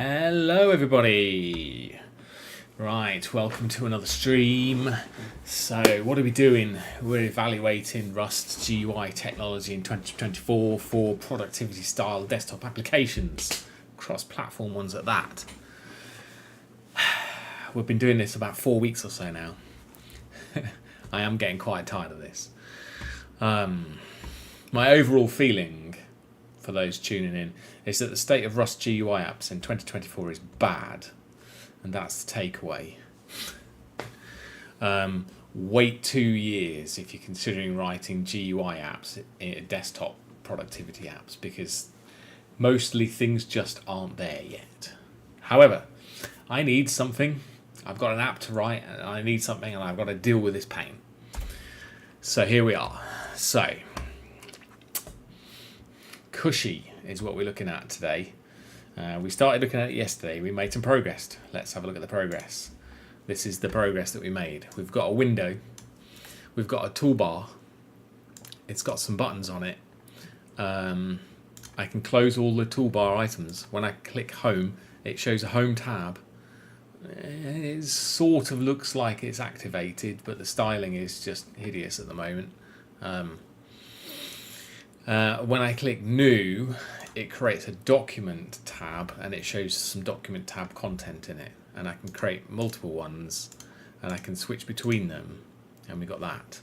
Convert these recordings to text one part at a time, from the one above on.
Hello everybody. Right, welcome to another stream. So what are we doing? We're evaluating Rust GUI technology in 2024 for productivity style desktop applications, cross-platform ones at that. We've been doing this about 4 weeks or so now. I am getting quite tired of this. My overall feeling for those tuning in is that the state of Rust GUI apps in 2024 is bad, and that's the takeaway. Wait 2 years if you're considering writing GUI apps, desktop productivity apps, because mostly things just aren't there yet. However, I need something. I've got an app to write, and I need something, and I've got to deal with this pain. So here we are. So Cushy is what we're looking at today. We started looking at it yesterday. We made some progress. Let's have a look at the progress. This is the progress that we made. We've got a window. We've got a toolbar. It's got some buttons on it. I can close all the toolbar items. When I click home, it shows a home tab. It sort of looks like it's activated, but the styling is just hideous at the moment. When I click new, it creates a document tab and it shows some document tab content in it, and I can create multiple ones and I can switch between them, and we got that.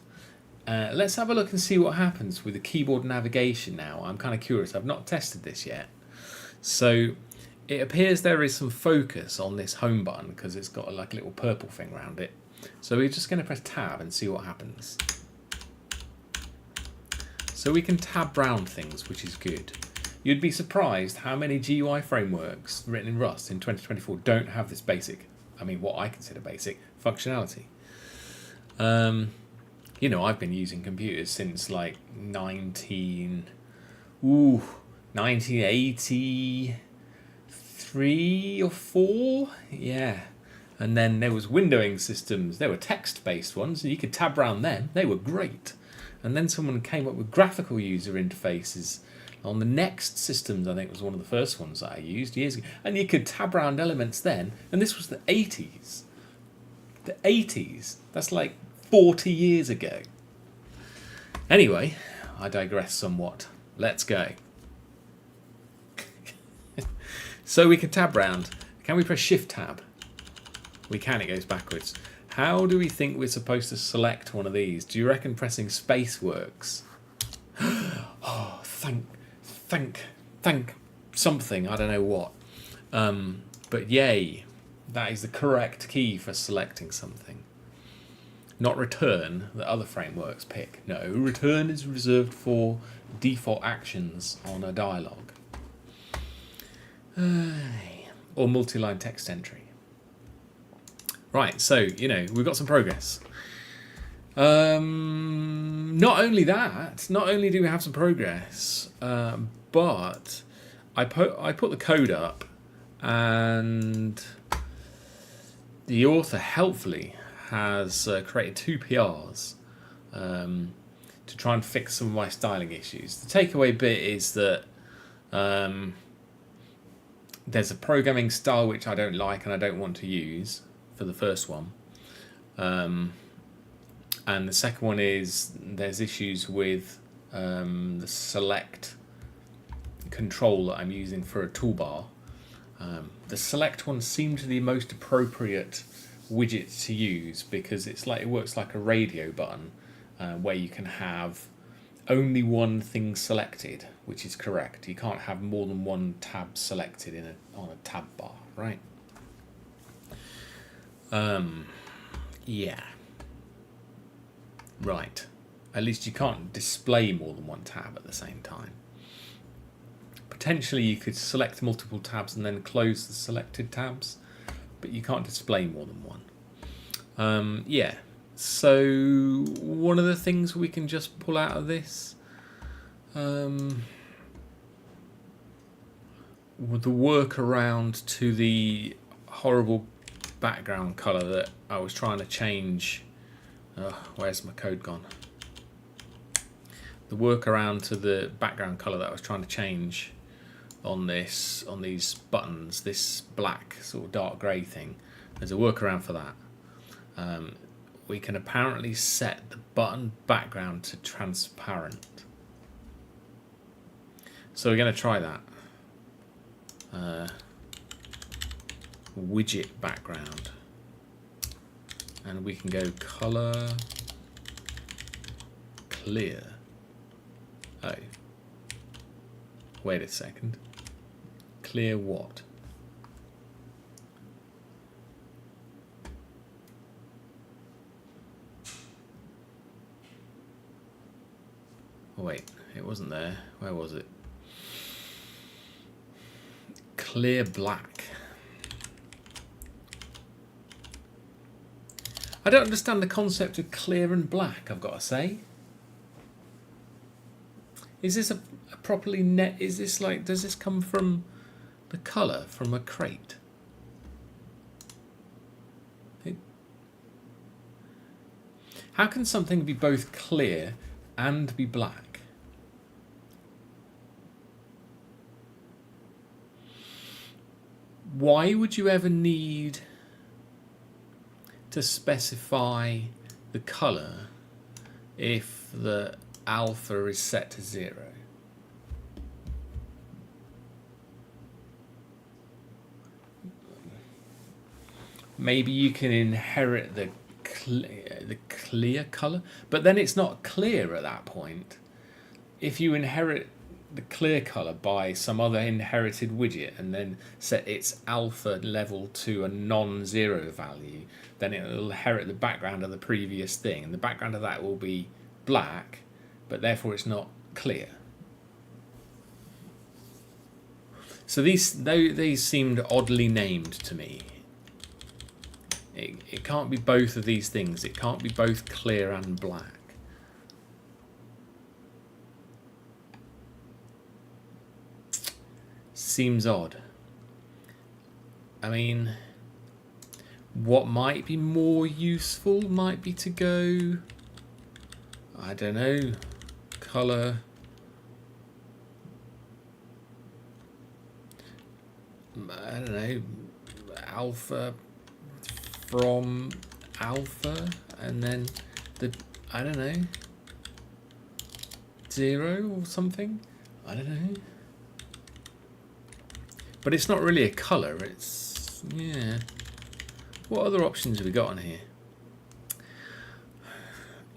Let's have a look and see what happens with the keyboard navigation now. I'm kind of curious. I've not tested this yet. So it appears there is some focus on this home button because it's got like a little purple thing around it. So we're just going to press tab and see what happens. So we can tab round things, which is good. You'd be surprised how many GUI frameworks written in Rust in 2024 don't have this basic, what I consider basic, functionality. I've been using computers since like 1983 or 4, yeah. And then there was windowing systems. There were text-based ones, and you could tab around them. They were great. And then someone came up with graphical user interfaces on the Next systems. I think was one of the first ones that I used years ago. And you could tab around elements then. And this was the 80s. The 80s. That's like 40 years ago. Anyway, I digress somewhat. Let's go. So we can tab round. Can we press Shift Tab? We can. It goes backwards. How do we think we're supposed to select one of these? Do you reckon pressing space works? Oh, thank something. I don't know what. But yay, that is the correct key for selecting something. Not return that other frameworks pick. No, return is reserved for default actions on a dialog. Or multi-line text entry. Right, so, we've got some progress. Not only do we have some progress, but I put the code up, and the author helpfully has created 2 PRs to try and fix some of my styling issues. The takeaway bit is that there's a programming style which I don't like and I don't want to use for the first one, and the second one is there's issues with the select control that I'm using for a toolbar. The select one seemed the most appropriate widget to use because it works like a radio button where you can have only one thing selected, which is correct. You can't have more than one tab selected on a tab bar, right? Yeah. Right. At least you can't display more than one tab at the same time. Potentially you could select multiple tabs and then close the selected tabs, but you can't display more than one. Yeah. So one of the things we can just pull out of this, the workaround to the horrible background color that I was trying to change. Where's my code gone? The workaround to the background color that I was trying to change on these buttons, this black sort of dark grey thing. There's a workaround for that. We can apparently set the button background to transparent. So we're going to try that. Widget background. And we can go color clear. Oh. Wait a second. Clear what? Oh wait, it wasn't there. Where was it? Clear black. I don't understand the concept of clear and black, I've got to say. Is this a properly net? Is this like, does this come from the colour from a crate? How can something be both clear and be black? Why would you ever need to specify the colour if the alpha is set to 0? Maybe you can inherit the clear colour, but then it's not clear at that point. If you inherit the clear colour by some other inherited widget and then set its alpha level to a non-zero value, then it will inherit the background of the previous thing, and the background of that will be black, but therefore it's not clear. So these seemed oddly named to me. It can't be both of these things. It can't be both clear and black. Seems odd. I mean, what might be more useful might be to go, I don't know, color. I don't know, alpha from alpha, and then the, I don't know, 0 or something. I don't know. But it's not really a colour, it's, yeah. What other options have we got on here?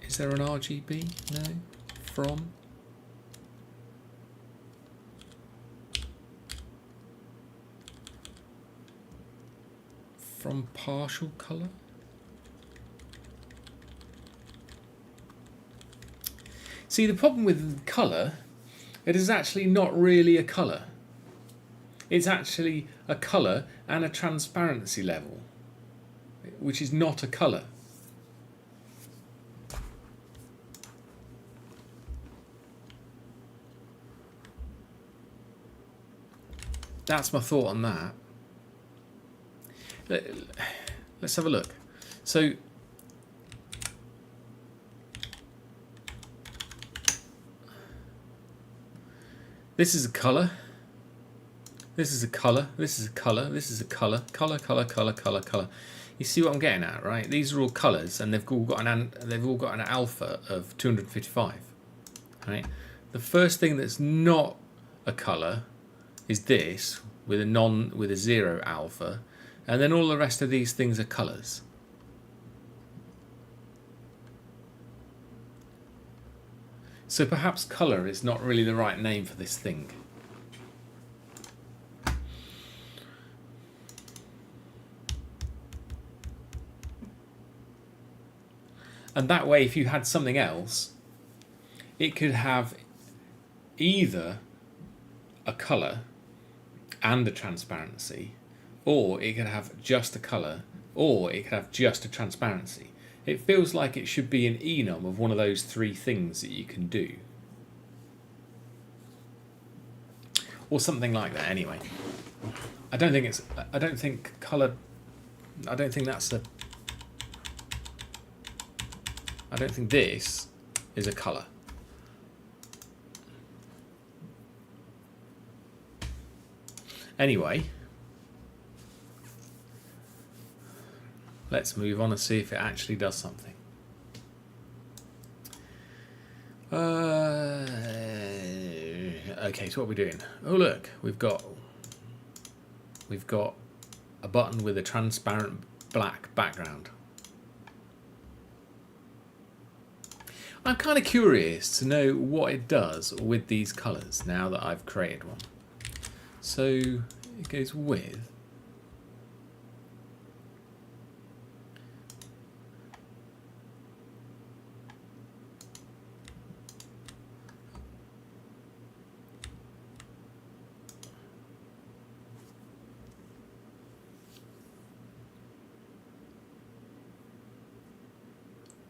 Is there an RGB? No. From? From partial colour? See, the problem with colour, it is actually not really a colour. It's actually a colour and a transparency level, which is not a colour. That's my thought on that. Let's have a look. So this is a colour. This is a colour. This is a colour. This is a colour. Colour, colour, colour, colour, colour. You see what I'm getting at, right? These are all colours, and they've all got an alpha of 255. Right. The first thing that's not a colour is this with a 0 alpha, and then all the rest of these things are colours. So perhaps colour is not really the right name for this thing. And that way, if you had something else, it could have either a colour and a transparency, or it could have just a colour, or it could have just a transparency. It feels like it should be an enum of one of those three things that you can do. Or something like that, anyway. I don't think colour, I don't think this is a colour. Anyway, let's move on and see if it actually does something. Okay, so what are we doing? Oh look, we've got a button with a transparent black background. I'm kind of curious to know what it does with these colours now that I've created one. So it goes with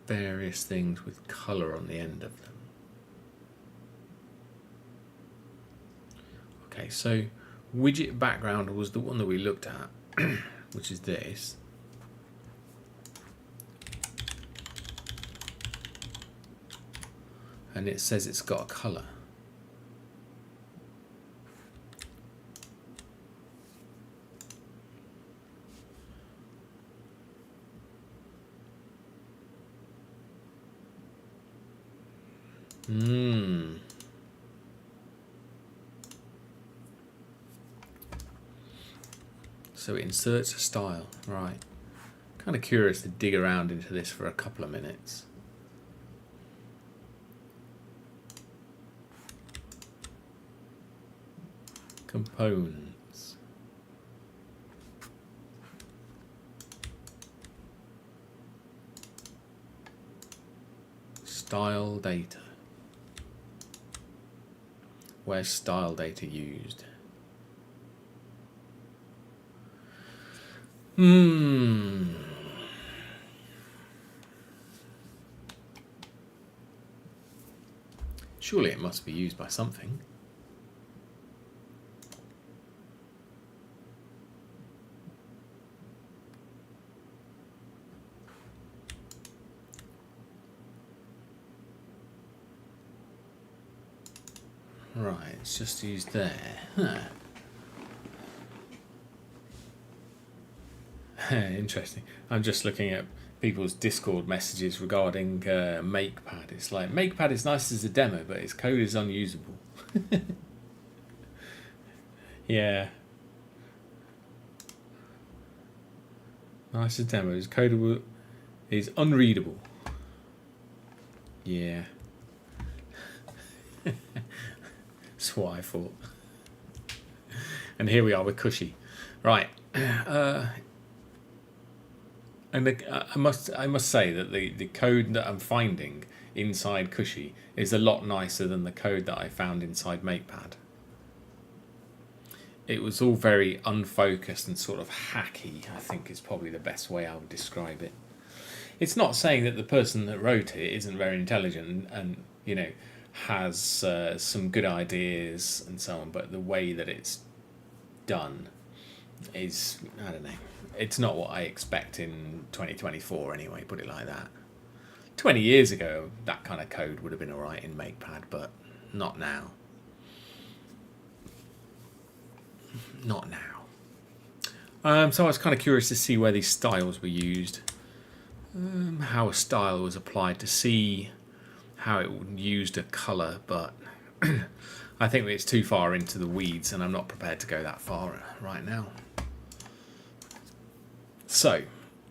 various things with colour on the end of them. Okay, so widget background was the one that we looked at, which is this. And it says it's got a colour. So it inserts a style, right. Kind of curious to dig around into this for a couple of minutes. Components. Style data. Where's style data used? Surely it must be used by something. Right, it's just used there. Huh. Interesting. I'm just looking at people's Discord messages regarding MakerPad. It's like, MakerPad is nice as a demo, but its code is unusable. Yeah. Nice as a demo. Its code is unreadable. Yeah. That's what I thought. And here we are with Cushy. Right. And I must say that the code that I'm finding inside Cushy is a lot nicer than the code that I found inside MakePad. It was all very unfocused and sort of hacky, I think is probably the best way I would describe it. It's not saying that the person that wrote it isn't very intelligent and you know, has some good ideas and so on, but the way that it's done is, I don't know, it's not what I expect in 2024 anyway, put it like that. 20 years ago, that kind of code would have been alright in MakePad, but not now. Not now. So I was kind of curious to see where these styles were used, how a style was applied, to see how it used a colour, but I think it's too far into the weeds and I'm not prepared to go that far right now. So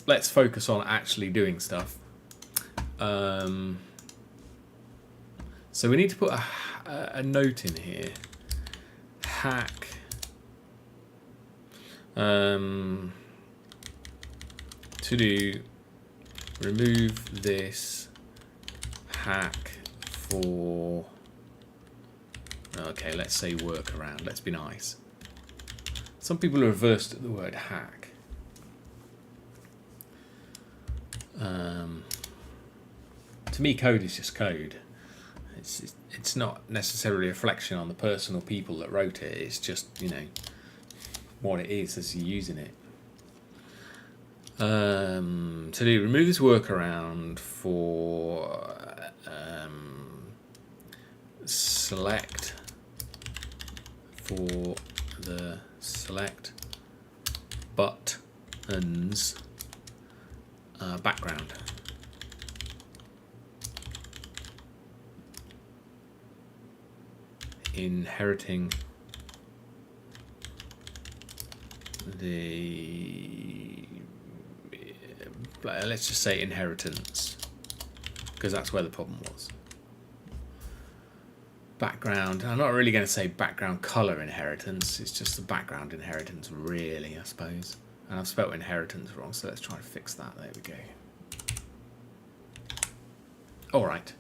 let's focus on actually doing stuff. So we need to put a note in here. Hack to do remove this hack for, okay, let's say workaround. Let's be nice. Some people are averse to the word hack. To me, code is just code. It's not necessarily a reflection on the person or people that wrote it. It's just, you know, what it is as you're using it. To do remove this workaround for select for the select buttons background. Inheriting the, let's just say inheritance, because that's where the problem was. Background, I'm not really going to say background color inheritance, it's just the background inheritance really, I suppose. And I've spelled inheritance wrong, so let's try to fix that. There we go. Alright.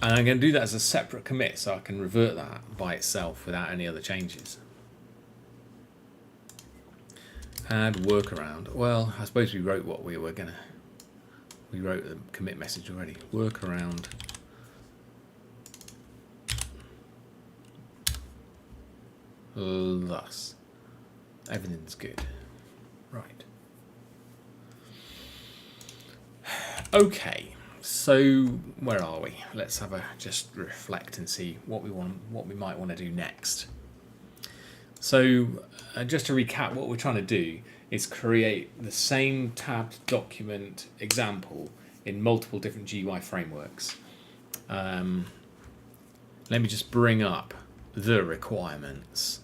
And I'm going to do that as a separate commit, so I can revert that by itself without any other changes. Add workaround. Well, I suppose we wrote what we were going to... We wrote the commit message already. Workaround. Thus. Everything's good. Right. Okay. So where are we? Let's have a just reflect and see what we might want to do next. So just to recap, what we're trying to do is create the same tabbed document example in multiple different GUI frameworks. Let me just bring up the requirements.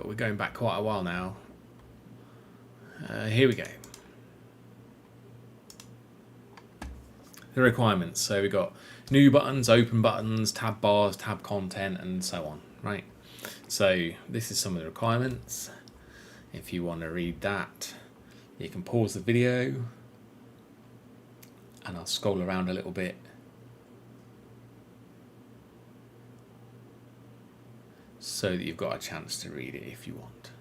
We're going back quite a while now. Here we go. The requirements. So we've got new buttons, open buttons, tab bars, tab content, and so on, right? So this is some of the requirements. If you want to read that, you can pause the video and I'll scroll around a little bit. So that you've got a chance to read it if you want.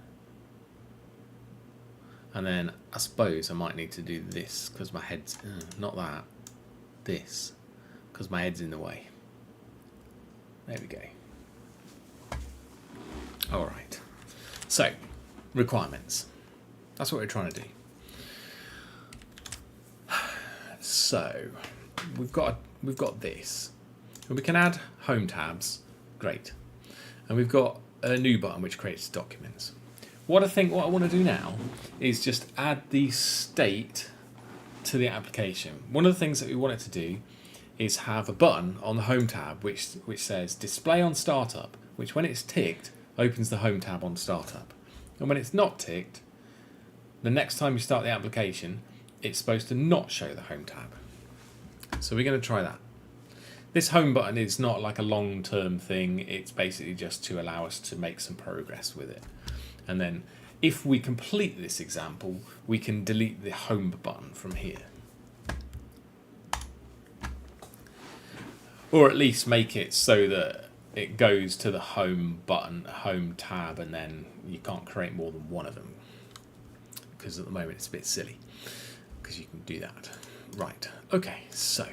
And then I suppose I might need to do this because my head's, not that, this, because my head's in the way. There we go. All right. So, requirements. That's what we're trying to do. So, we've got this. And we can add home tabs. Great. And we've got a new button which creates documents. What I want to do now is just add the state to the application. One of the things that we want it to do is have a button on the home tab which says display on startup, which when it's ticked opens the home tab on startup. And when it's not ticked, the next time you start the application, it's supposed to not show the home tab. So we're going to try that. This home button is not like a long-term thing. It's basically just to allow us to make some progress with it. And then if we complete this example, we can delete the home button from here. Or at least make it so that it goes to the home button, home tab, and then you can't create more than one of them. Because at the moment it's a bit silly. Because you can do that. Right, okay, so.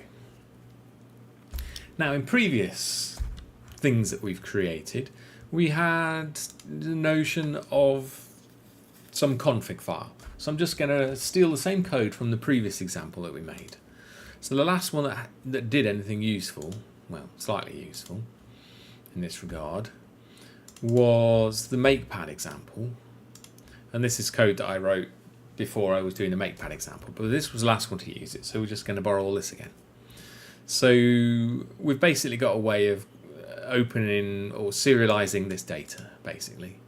Now in previous things that we've created, we had the notion of some config file. So I'm just going to steal the same code from the previous example that we made. So the last one that did anything useful, well, slightly useful in this regard, was the MakePad example. And this is code that I wrote before I was doing the MakePad example, but this was the last one to use it, so we're just going to borrow all this again. So we've basically got a way of opening or serializing this data, basically,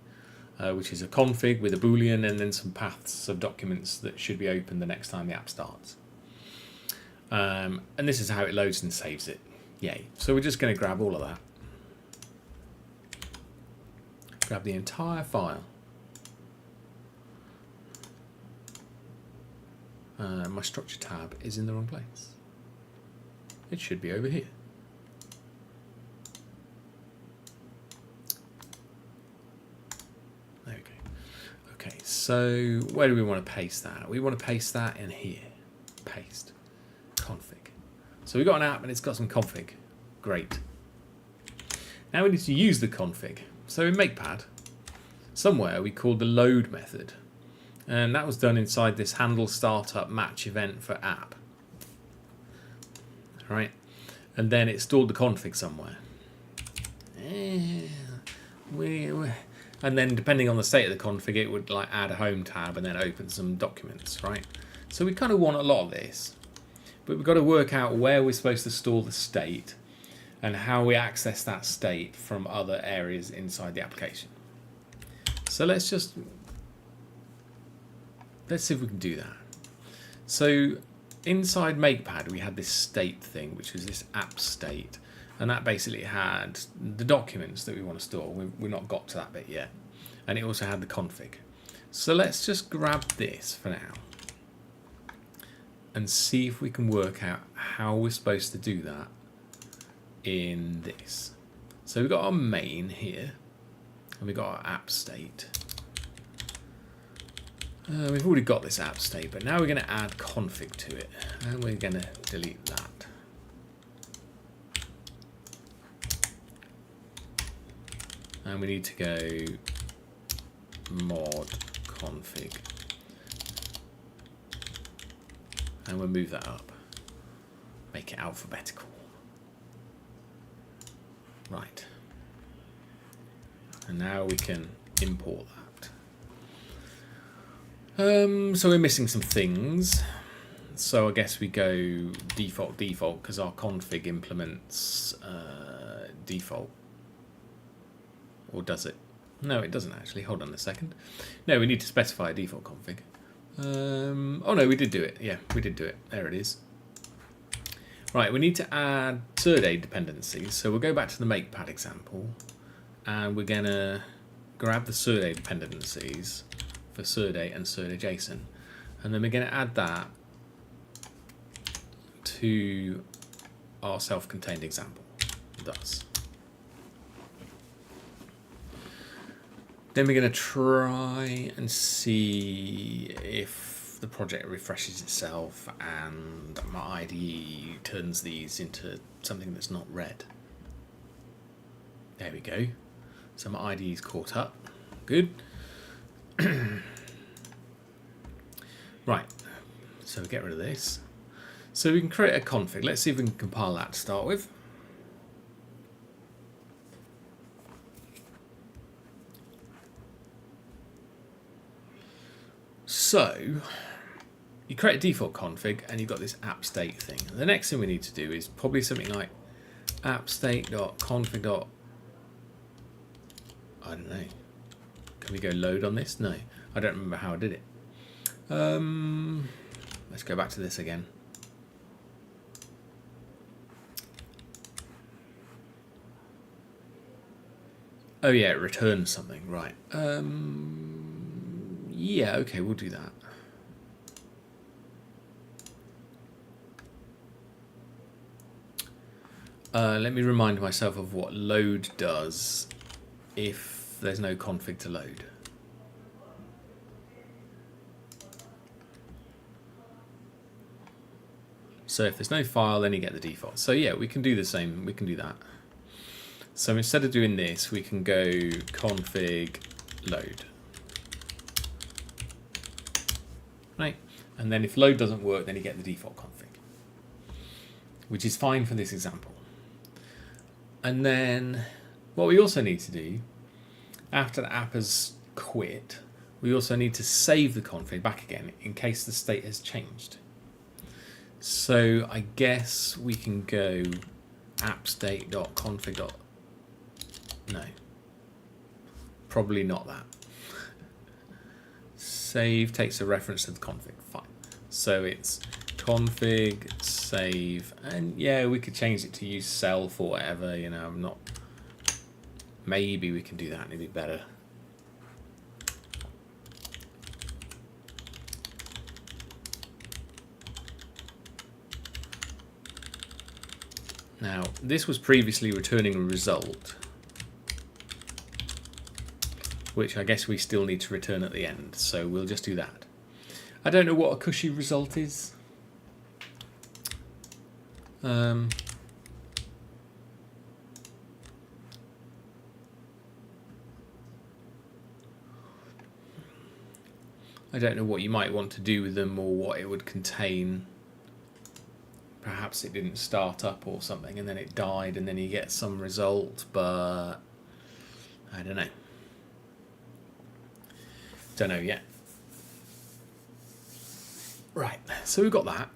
which is a config with a boolean and then some paths of documents that should be opened the next time the app starts. And this is how it loads and saves it. Yay. So we're just going to grab all of that. Grab the entire file. My structure tab is in the wrong place. It should be over here. There we go. Okay, so where do we want to paste that? We want to paste that in here. Paste. Config. So we've got an app and it's got some config. Great. Now we need to use the config. So in MakePad, somewhere we called the load method. And that was done inside this handle startup match event for app. Right. and then it stored the config somewhere. And then depending on the state of the config, it would like add a home tab and then open some documents, right? So we kind of want a lot of this, but we've got to work out where we're supposed to store the state and how we access that state from other areas inside the application. So let's see if we can do that. So inside MakerPad, we had this state thing, which was this app state. And that basically had the documents that we want to store. We've not got to that bit yet. And it also had the config. So let's just grab this for now and see if we can work out how we're supposed to do that in this. So we've got our main here, and we've got our app state. We've already got this app state, but now we're going to add config to it, and we're going to delete that. And we need to go mod config, and we'll move that up, make it alphabetical. Right, and now we can import that. So we're missing some things, so I guess we go default because our config implements default. Or does it? No, it doesn't actually. Hold on a second. No, we need to specify a default config. Oh no, we did do it. Yeah, we did do it. There it is. Right, we need to add Surday dependencies. So we'll go back to the MakePad example, and we're gonna grab the Surday dependencies for Surday and Surday JSON, and then we're gonna add that to our self-contained example. Thus. Then we're going to try and see if the project refreshes itself and my IDE turns these into something that's not red. There we go. So my IDE is caught up. Good. Right. So we get rid of this. So we can create a config. Let's see if we can compile that to start with. So you create a default config and you've got this app state thing. The next thing we need to do is probably something like appstate.config. I don't know. Can we go load on this? No, I don't remember how I did it. Let's go back to this again. Oh yeah, it returns something, right. Yeah, okay, we'll do that. Let me remind myself of what load does if there's no config to load. So if there's no file, then you get the default. So yeah, we can do the same, we can do that. So instead of doing this, we can go config load. Right, and then if load doesn't work, then you get the default config, which is fine for this example. And then what we also need to do, after the app has quit, we also need to save the config back again in case the state has changed. So I guess we can go appstate.config. No, probably not that. Save takes a reference to the config. Fine. So it's config save, and yeah, we could change it to use self or whatever. You know, I'm not. Maybe we can do that and it'd be better. Now, this was previously returning a result, which I guess we still need to return at the end, so we'll just do that. I don't know what a Cushy result is. I don't know what you might want to do with them or what it would contain. perhaps it didn't start up or something and then it died and then you get some result, but I don't know. Don't know yet. Right, so we've got that.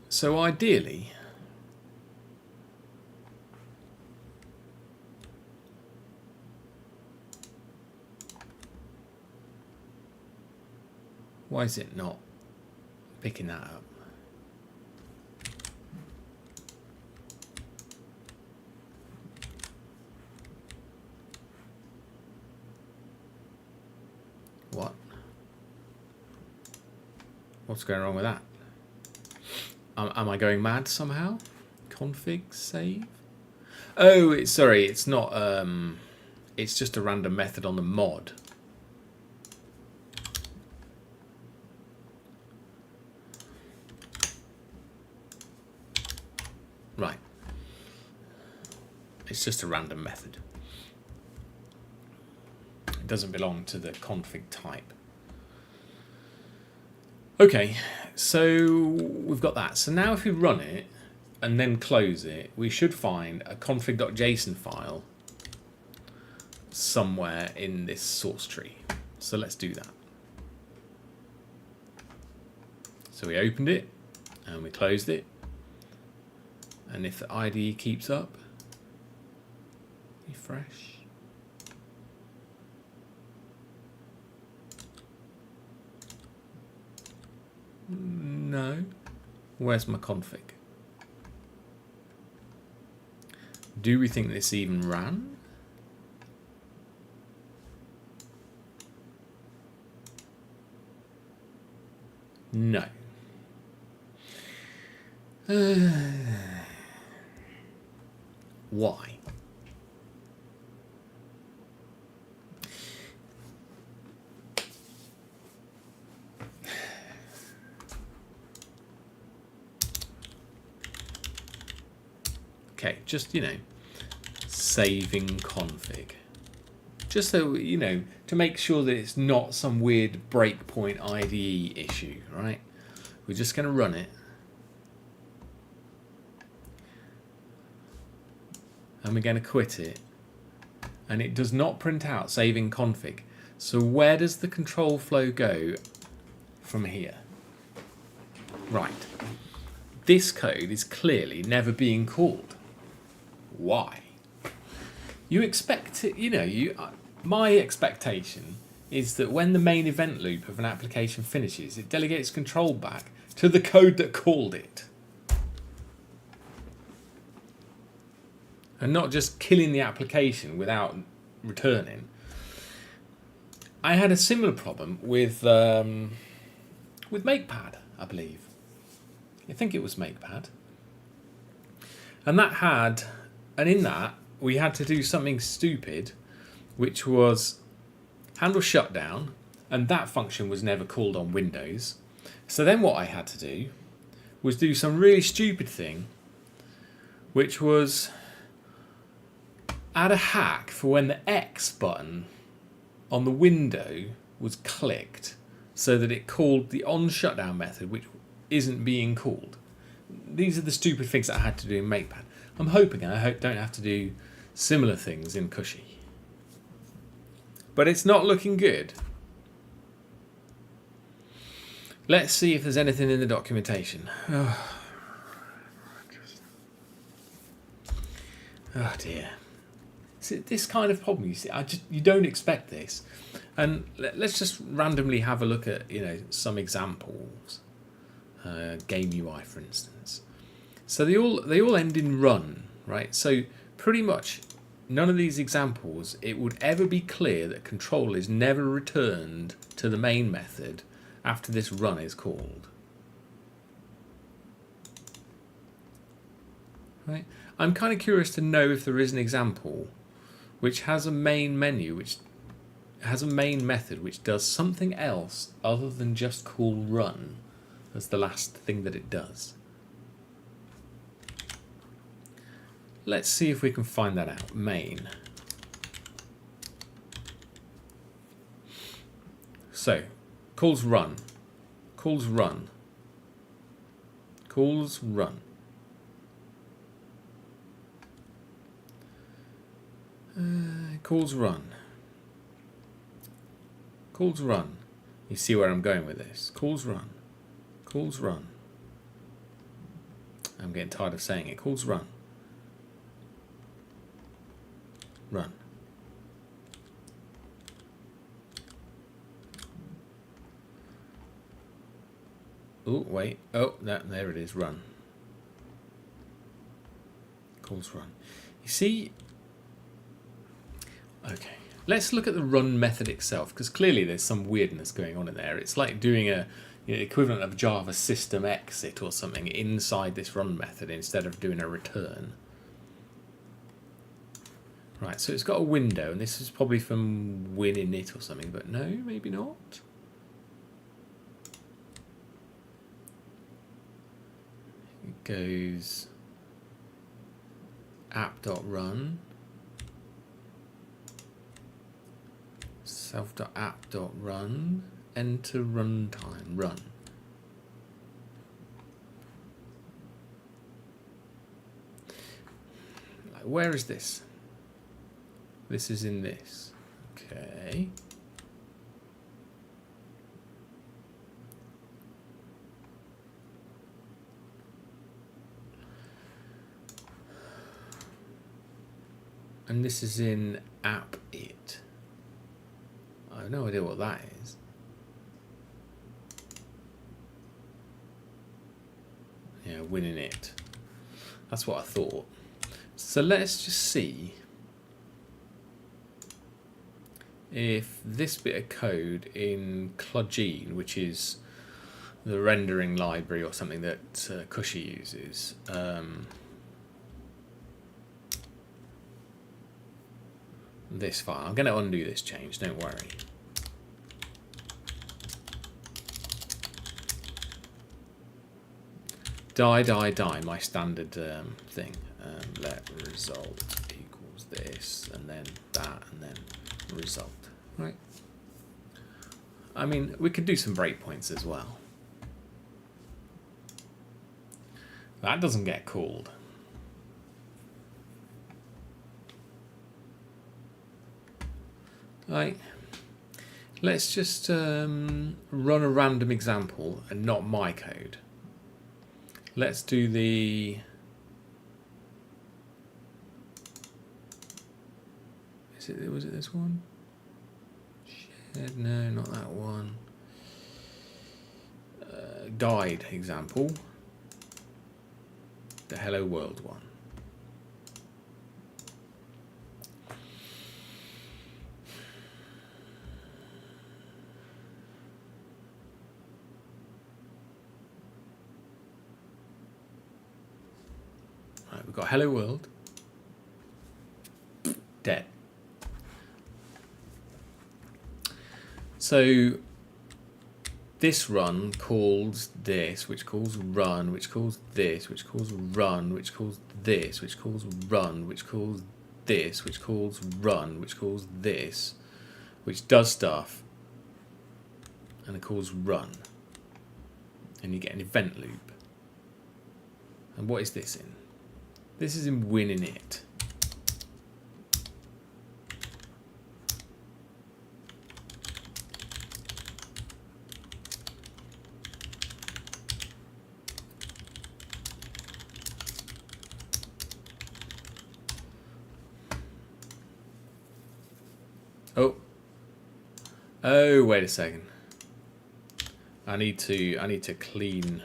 So ideally, why is it not picking that up? What? What's going wrong with that? Am I going mad somehow? Config save? Oh, sorry, it's not. It's just a random method on the mod. Right. It's just a random method. It doesn't belong to the config type. Okay, so we've got that. So now if we run it and then close it, we should find a config.json file somewhere in this source tree. So let's do that. So we opened it and we closed it. And if the IDE keeps up, refresh. No. Where's my config? Do we think this even ran? No. Why? Okay, just, saving config. Just so, to make sure that it's not some weird breakpoint IDE issue, right? We're just going to run it. And we're going to quit it. And it does not print out saving config. So where does the control flow go from here? Right. This code is clearly never being called. Why? You expect it, my expectation is that when the main event loop of an application finishes, it delegates control back to the code that called it. And not just killing the application without returning. I had a similar problem with MakerPad, I believe. I think it was MakerPad. And in that, we had to do something stupid, which was handle shutdown, and that function was never called on Windows. So then what I had to do was do some really stupid thing, which was add a hack for when the X button on the window was clicked so that it called the on shutdown method, which isn't being called. These are the stupid things that I had to do in MakerPad. I'm hoping I don't have to do similar things in Cushy. But it's not looking good. Let's see if there's anything in the documentation. Oh dear. See, this kind of problem, you see, you don't expect this. And let's just randomly have a look at some examples. Game UI, for instance. So they all end in run, right? So pretty much none of these examples, it would ever be clear that control is never returned to the main method after this run is called. Right? I'm kind of curious to know if there is an example which has a main menu, which has a main method which does something else other than just call run as the last thing that it does. Let's see if we can find that out. Main. So, calls run. calls run. Calls run. Calls run. You see where I'm going with this. Calls run. Calls run. I'm getting tired of saying it. Calls run. Run. Oh, wait. Oh, there it is. Run. Calls run. You see? Okay. Let's look at the run method itself, because clearly there's some weirdness going on in there. It's like doing a equivalent of Java system exit or something inside this run method instead of doing a return. Right, so it's got a window, and this is probably from winning it or something, but no, maybe not. It goes app.run, self.app.run, enter runtime, run. Like, where is this? This is in this. Okay. And this is in app it. I have no idea what that is. Yeah, winning it. That's what I thought. So let's just see if this bit of code in Cushy, which is the rendering library or something that Cushy uses, this file. I'm going to undo this change, don't worry. Die, my standard thing. Let result equals this, and then that, and then result. Right. I mean, we could do some breakpoints as well. That doesn't get called. Right. Let's just run a random example and not my code. Let's do the... Was it this one? Shared, no, not that one. Guide example. The Hello World one. Right, we've got Hello World. Dead. So this run calls this, which calls run, which calls this, which calls run, which calls this, which calls run, which calls this, which calls run, which calls this, which does stuff, and it calls run. And you get an event loop. And what is this in? This is in winning it. Oh, wait a second. I need to clean.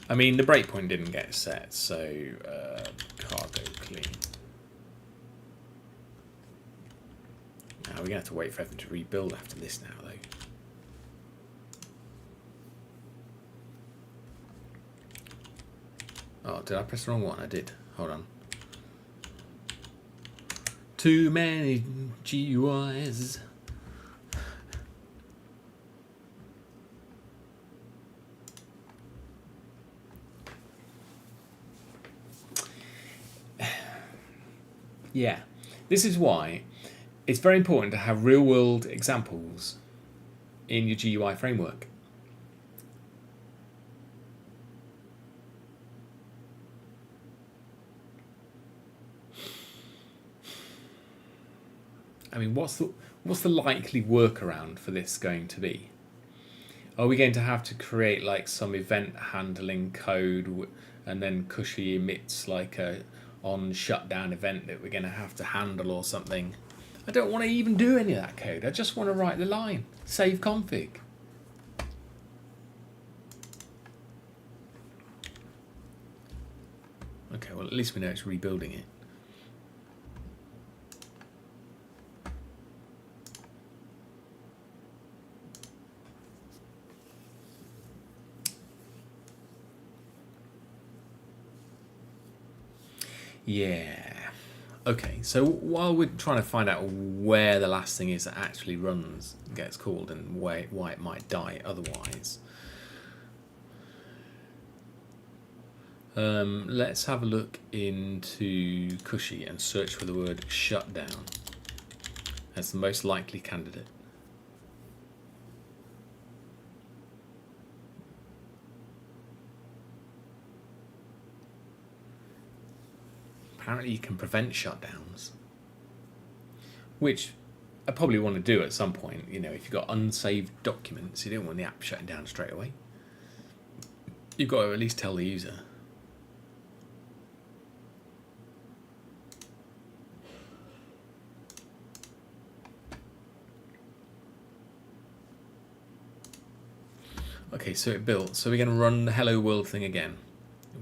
I mean, the breakpoint didn't get set, so cargo clean. Now we're gonna have to wait for everything to rebuild after this now, though. Oh, did I press the wrong one? I did. Hold on. Too many GUIs. Yeah, this is why it's very important to have real-world examples in your GUI framework. I mean, what's the likely workaround for this going to be? Are we going to have to create like some event handling code, and then Cushy emits like a on shutdown event that we're going to have to handle or something? I don't want to even do any of that code. I just want to write the line, save config. Okay, well at least we know it's rebuilding it. Yeah. Okay, so while we're trying to find out where the last thing is that actually runs, gets called, and why it might die otherwise, let's have a look into Cushy and search for the word shutdown as the most likely candidate. Apparently you can prevent shutdowns, which I probably want to do at some point. You know, if you've got unsaved documents, you don't want the app shutting down straight away. You've got to at least tell the user. Okay, so it built. So we're going to run the hello world thing again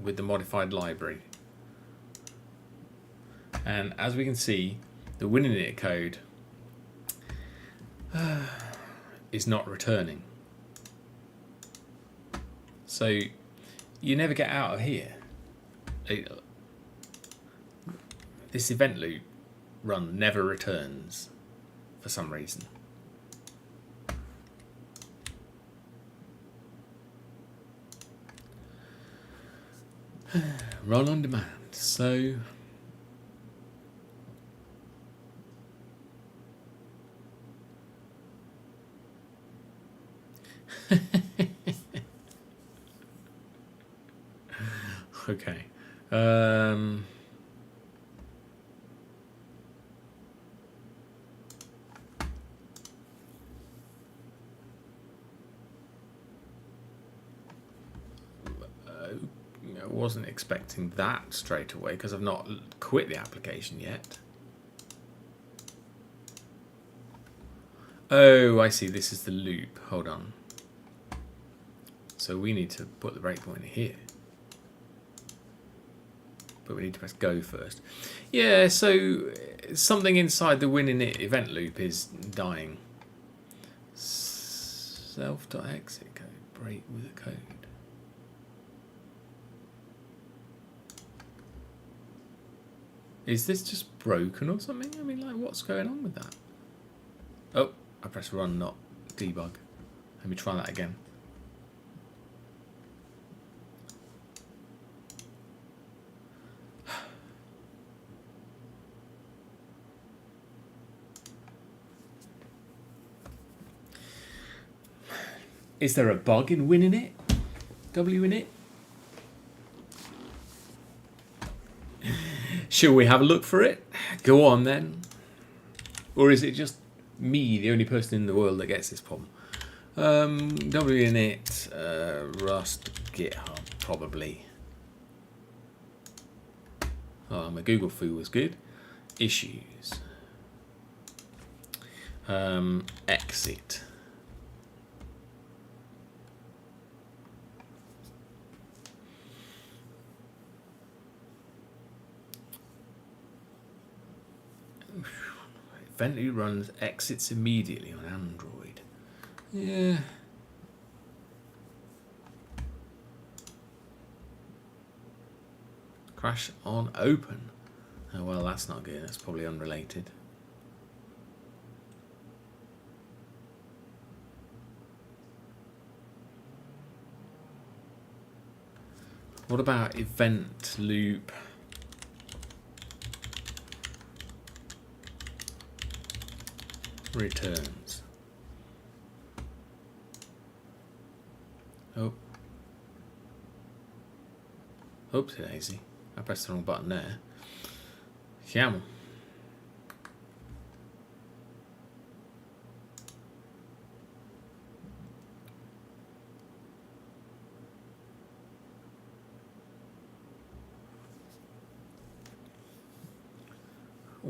with the modified library. And as we can see, the WinInit code is not returning. So you never get out of here. This event loop run never returns for some reason. Run on demand. So okay. I wasn't expecting that straight away because I've not quit the application yet. Oh, I see. This is the loop. Hold on. So we need to put the breakpoint here. But we need to press go first. Yeah, so something inside the WinInit event loop is dying. Self.exit code. Break with a code. Is this just broken or something? I mean, like, what's going on with that? Oh, I pressed run, not debug. Let me try that again. Is there a bug in WinInit? WinIt? Shall we have a look for it? Go on then. Or is it just me, the only person in the world that gets this problem? WinIt, Rust, GitHub, probably. Oh, my Google foo was good. Issues. Exit. Eventually runs exits immediately on Android. Yeah. Crash on open. Oh well, that's not good. That's probably unrelated. What about event loop? Returns. Oh. Oopsie daisy. I pressed the wrong button there. Camel.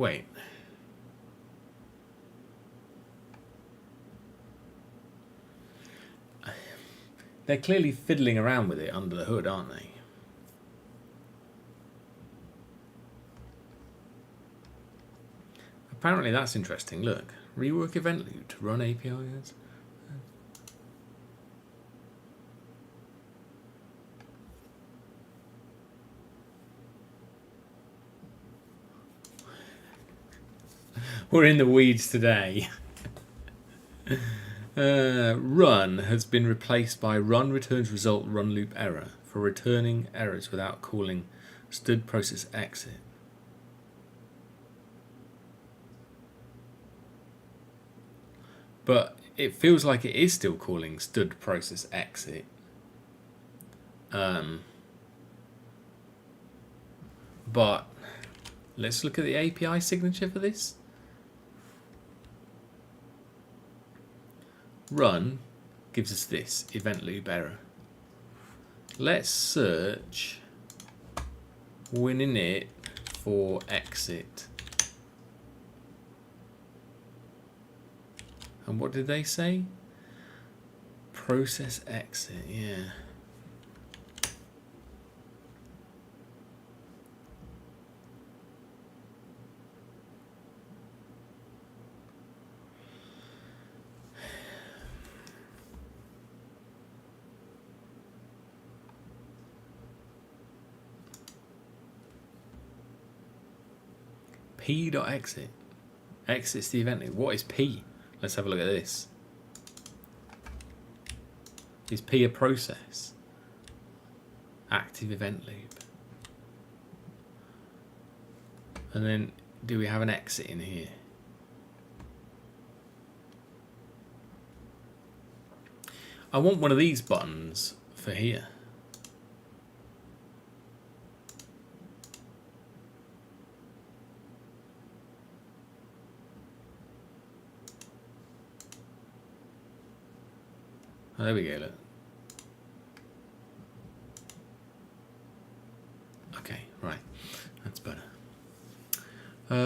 wait. They're clearly fiddling around with it under the hood, aren't they? Apparently that's interesting. Look, rework event loop to run APIs. We're in the weeds today. Run has been replaced by run returns result run loop error for returning errors without calling std process exit. But it feels like it is still calling std process exit. But let's look at the API signature for this. Run gives us this event loop error. Let's search winning for exit. And what did they say? Process exit, yeah. P.exit. Exits the event loop. What is P? Let's have a look at this. Is P a process? Active event loop. And then do we have an exit in here? I want one of these buttons for here. Oh, there we go, look. Okay, right. That's better. But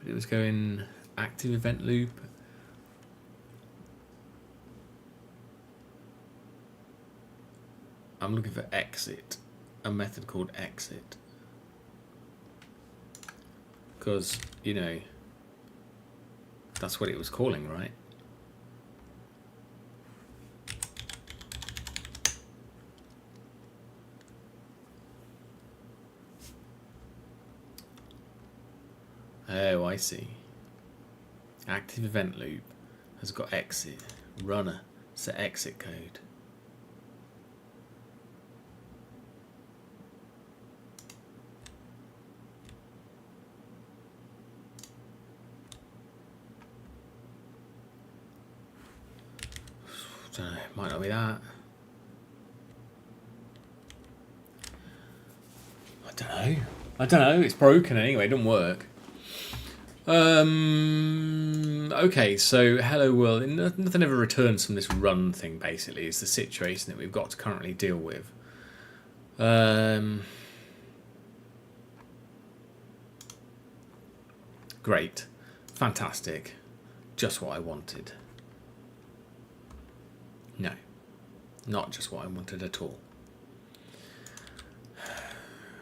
it was going active event loop. I'm looking for exit, a method called exit. Because, you know, that's what it was calling, right? Oh, I see. Active event loop has got exit. Runner, set exit code. Don't know, might not be that. I don't know, it's broken anyway, it doesn't work. Okay, so hello world. Nothing ever returns from this run thing, basically. It's the situation that we've got to currently deal with. Great. Fantastic. Just what I wanted. No, not just what I wanted at all.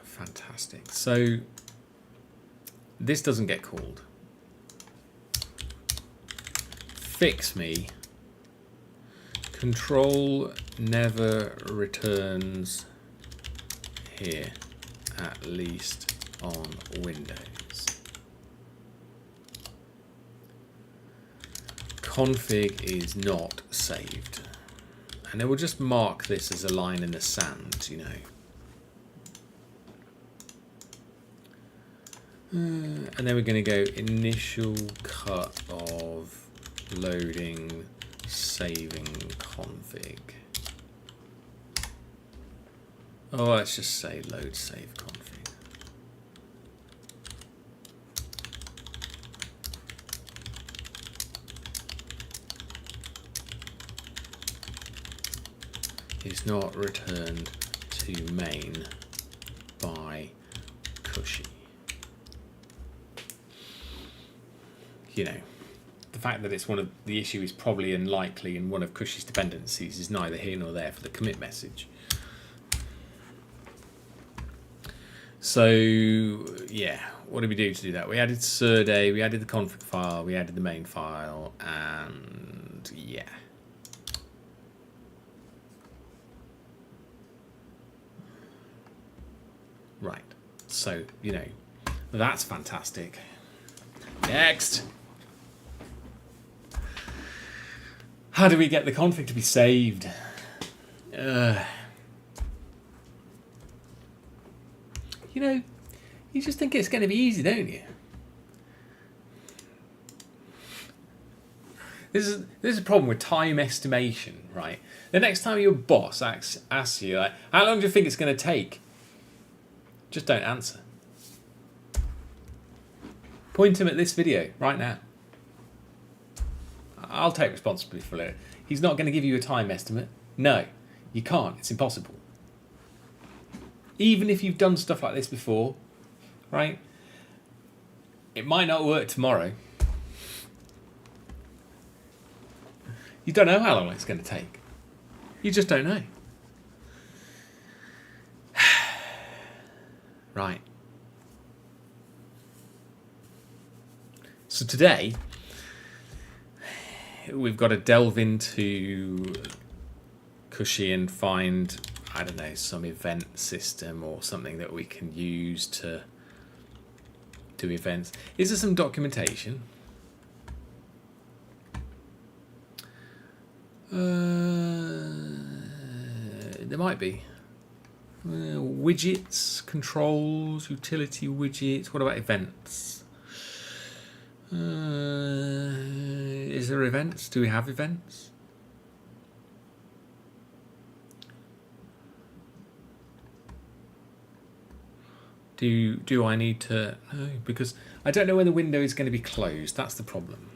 Fantastic. So this doesn't get called. Fix me. Control never returns here, at least on Windows. Config is not saved. And then we'll just mark this as a line in the sand, you know. And then we're going to go initial cut of loading, saving config. Oh, let's just say load save config. Is not returned to main by Cushy. You know, the fact that it's the issue is probably unlikely in one of Cushy's dependencies is neither here nor there for the commit message. So yeah, what did we do to do that? We added Serde, we added the config file, we added the main file, and yeah. Right, so, you know, that's fantastic. Next. How do we get the config to be saved? You know, you just think it's going to be easy, don't you? This is a problem with time estimation, right? The next time your boss asks you, like, how long do you think it's going to take? Just don't answer. Point him at this video right now. I'll take responsibility for it. He's not going to give you a time estimate. No, you can't. It's impossible. Even if you've done stuff like this before, right? It might not work tomorrow. You don't know how long it's going to take. You just don't know. Right. So today, we've got to delve into Cushy and find, I don't know, some event system or something that we can use to do events. Is there some documentation? There might be. Widgets, controls, utility widgets. What about events? Is there events? Do we have events? Do I need to? No, because I don't know when the window is going to be closed. That's the problem.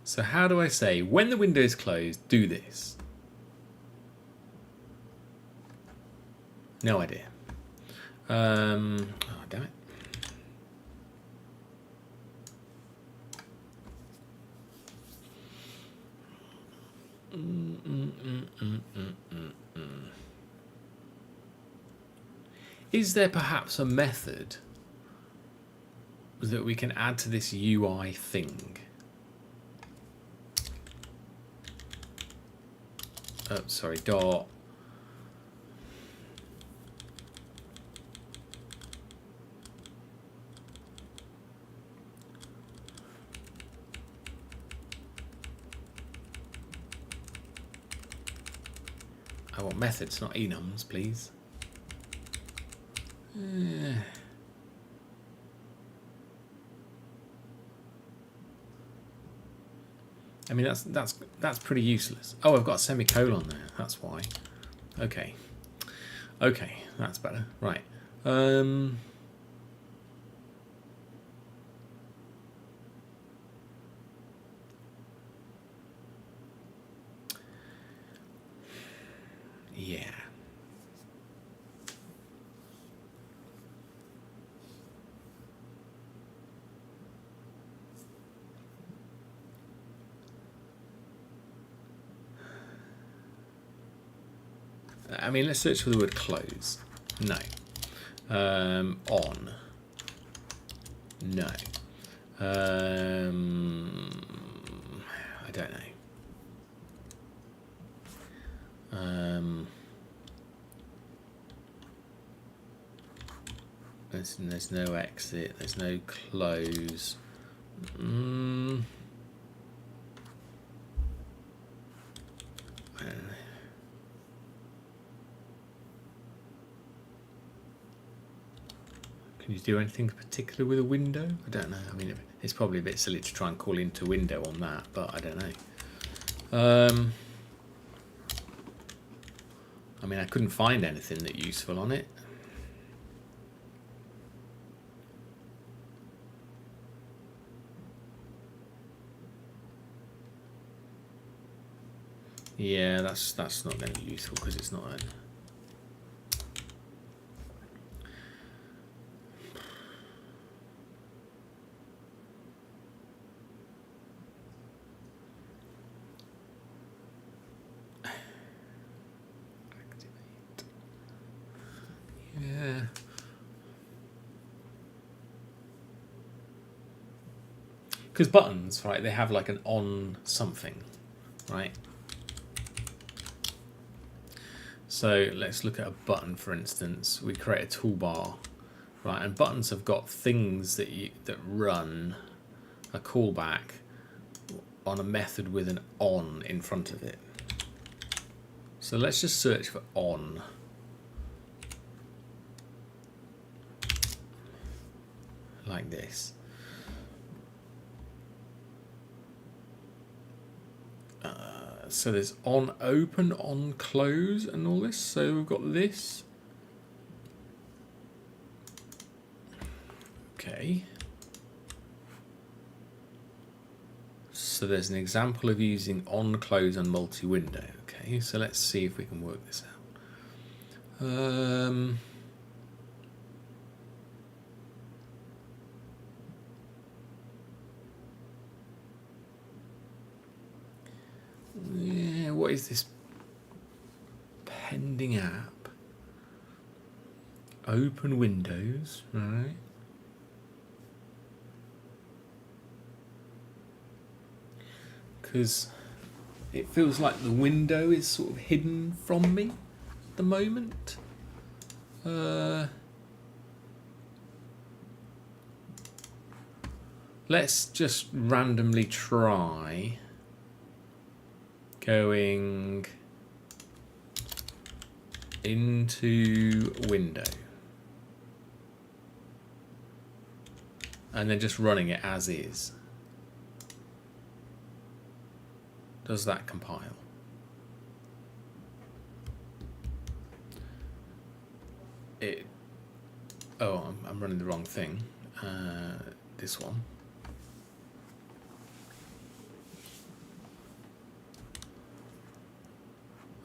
So how do I say, when the window is closed, do this? No idea. Oh, damn it. Is there perhaps a method that we can add to this UI thing? Oh, sorry, dot. I want methods, not enums, please. I mean, that's pretty useless. Oh, I've got a semicolon there. That's why. Okay. Okay, that's better. Right. Yeah. I mean, let's search for the word close. No. On. No. I don't know. There's no exit. There's no close. I don't know. Can you do anything particular with a window? I don't know. I mean, it's probably a bit silly to try and call into window on that, but I don't know. I mean, I couldn't find anything that useful on it. Yeah, that's not going to be useful because it's not an. Activate. Yeah. Because buttons, right? They have like an on something, right? So let's look at a button, for instance. We create a toolbar, right? And buttons have got things that run a callback on a method with an on in front of it. So let's just search for on. Like this. So there's on open, on close, and all this. So we've got this. Okay. So there's an example of using on, close, and multi-window. Okay, so let's see if we can work this out. Yeah, what is this? Pending app. Open Windows, right? Because it feels like the window is sort of hidden from me at the moment. Let's just randomly try going into window and then just running it as is. Does that compile? Oh, I'm running the wrong thing. This one.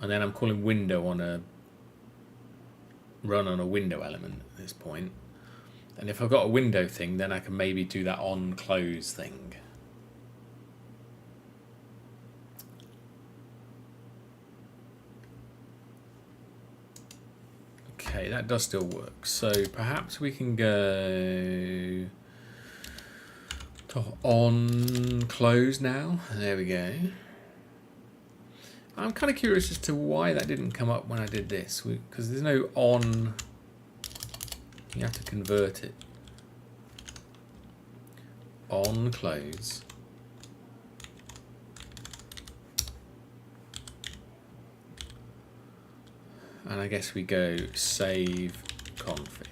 And then I'm calling window on a run on a window element at this point. And if I've got a window thing, then I can maybe do that on close thing. Okay, that does still work. So perhaps we can go to on close now. There we go. I'm kind of curious as to why that didn't come up when I did this, because there's no on. You have to convert it. On close. And I guess we go save config.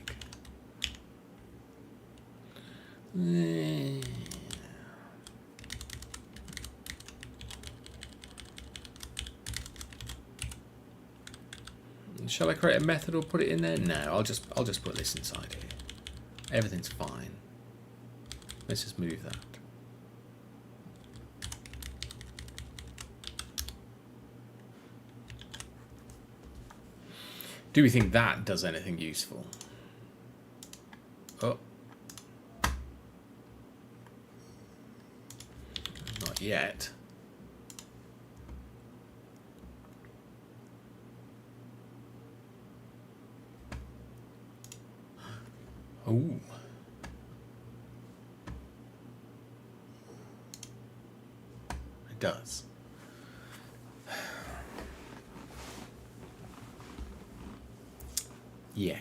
Shall I create a method or put it in there? No, I'll just put this inside here. Everything's fine. Let's just move that. Do we think that does anything useful? Oh. Not yet. Ooh. It does. Yeah.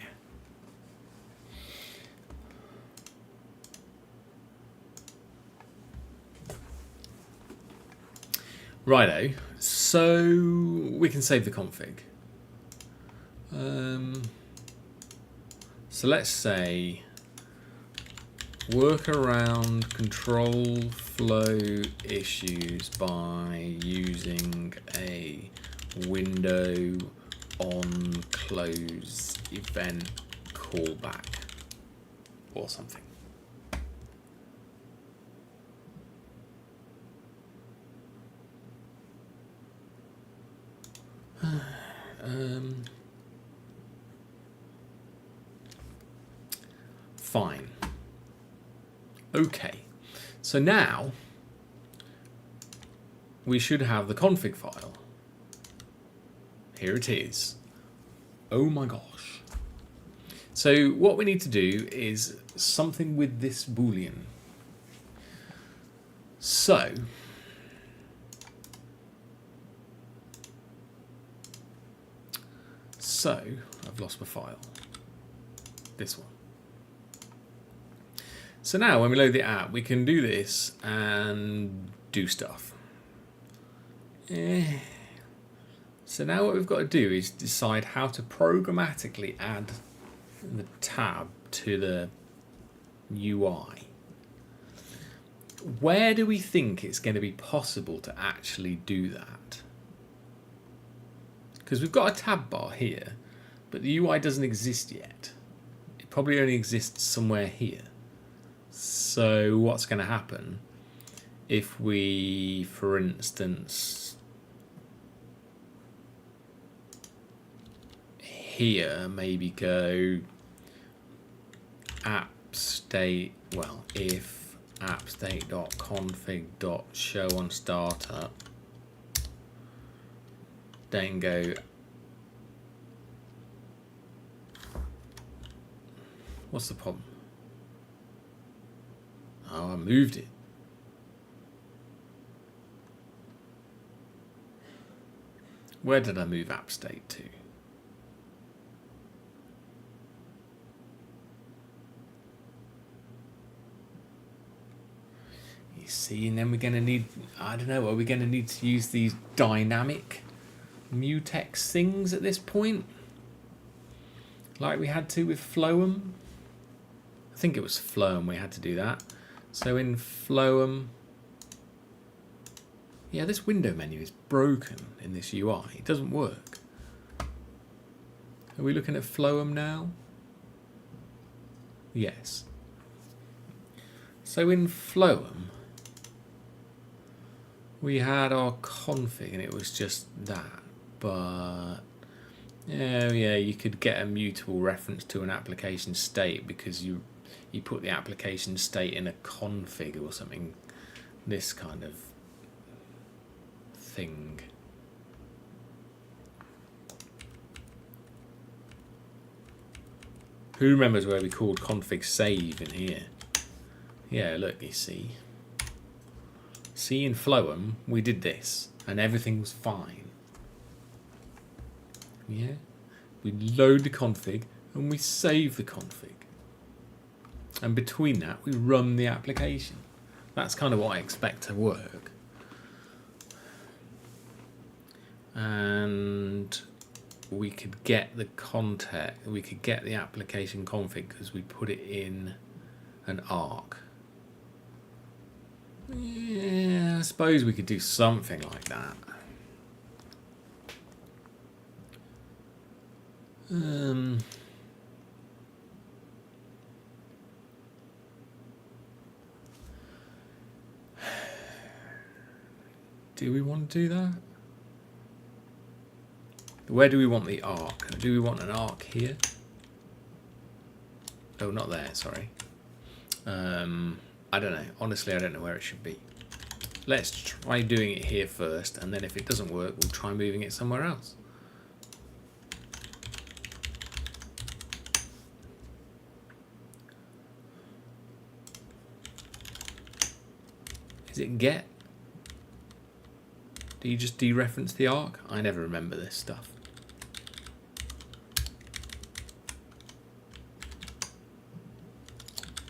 Righto. So we can save the config. So let's say work around control flow issues by using a window on close event callback or something. Fine. Okay. So now we should have the config file. Here it is. Oh my gosh. So what we need to do is something with this boolean. So I've lost my file. This one. So now when we load the app, we can do this and do stuff. So now what we've got to do is decide how to programmatically add the tab to the UI. Where do we think it's going to be possible to actually do that? Because we've got a tab bar here, but the UI doesn't exist yet. It probably only exists somewhere here. So what's going to happen if we, for instance, here maybe go app state, well, if app state.config.show on startup, then go, what's the problem? Oh, I moved it. Where did I move app state to? You see, and then we're going to need, I don't know, are we going to need to use these dynamic mutex things at this point? Like we had to with Floem? I think it was Floem we had to do that. So in Floem, yeah, this window menu is broken in this UI. It doesn't work. Are we looking at Floem now? Yes. So in Floem, we had our config and it was just that. But yeah, you could get a mutable reference to an application state because you put the application state in a config or something. This kind of thing. Who remembers where we called config save in here? Yeah, look, you see. See, in Floem, we did this, and everything was fine. Yeah? We load the config, and we save the config. And between that, we run the application. That's kind of what I expect to work. And we could get the context, we could get the application config because we put it in an arc. Yeah, I suppose we could do something like that. Do we want to do that? Where do we want the arc? Do we want an arc here? Oh, not there, sorry. I don't know. Honestly, I don't know where it should be. Let's try doing it here first, and then if it doesn't work, we'll try moving it somewhere else. Is it get? Do you just dereference the arc? I never remember this stuff.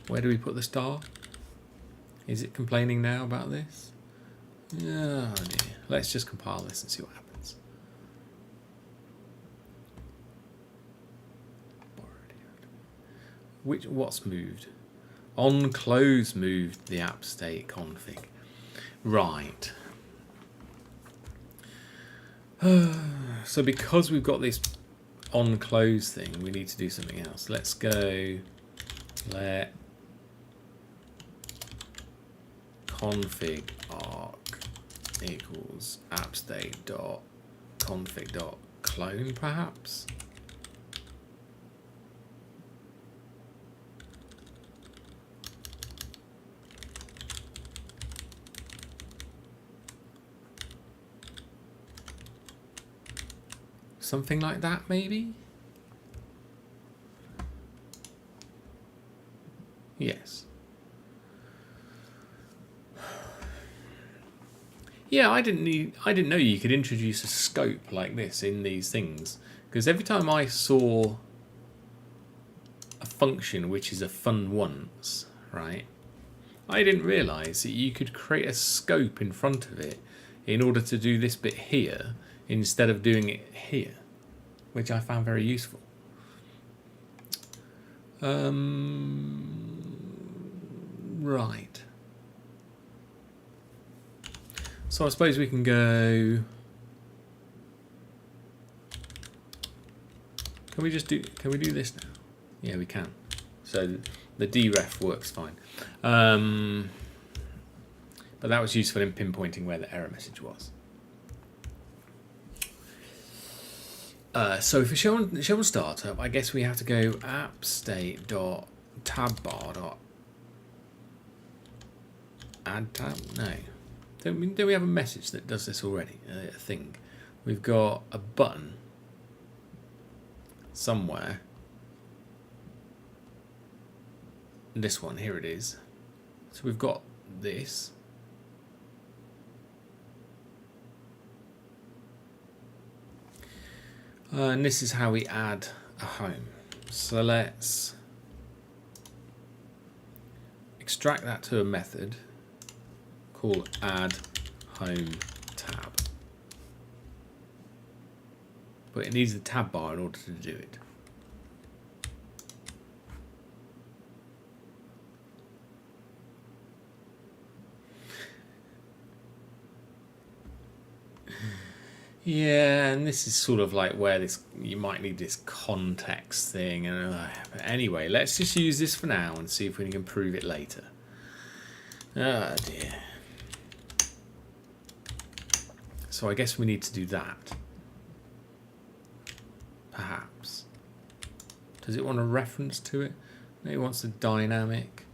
Where do we put the star? Is it complaining now about this? Oh dear. Let's just compile this and see what happens. What's moved? On close moved the app state config. Right. So because we've got this on close thing, we need to do something else. Let's go let config arc equals app state dot config dot clone, perhaps. Something like that, maybe? Yes. Yeah, I didn't know you could introduce a scope like this in these things, because every time I saw a function which is a fun once, right, I didn't realise that you could create a scope in front of it in order to do this bit here instead of doing it here, which I found very useful. Right. So I suppose we can go. Can we do this now? Yeah, we can. So the deref works fine. But that was useful in pinpointing where the error message was. So if we show on startup, I guess we have to go appstate.tabbar.add tab. No, don't we have a message that does this already? A thing. We've got a button somewhere. This one here it is. So we've got this. And this is how we add a home. So let's extract that to a method called add home tab. But it needs the tab bar in order to do it. Yeah, and this is sort of like where you might need this context thing. But anyway, let's just use this for now and see if we can improve it later. Oh dear. So I guess we need to do that. Perhaps. Does it want a reference to it? No, it wants a dynamic.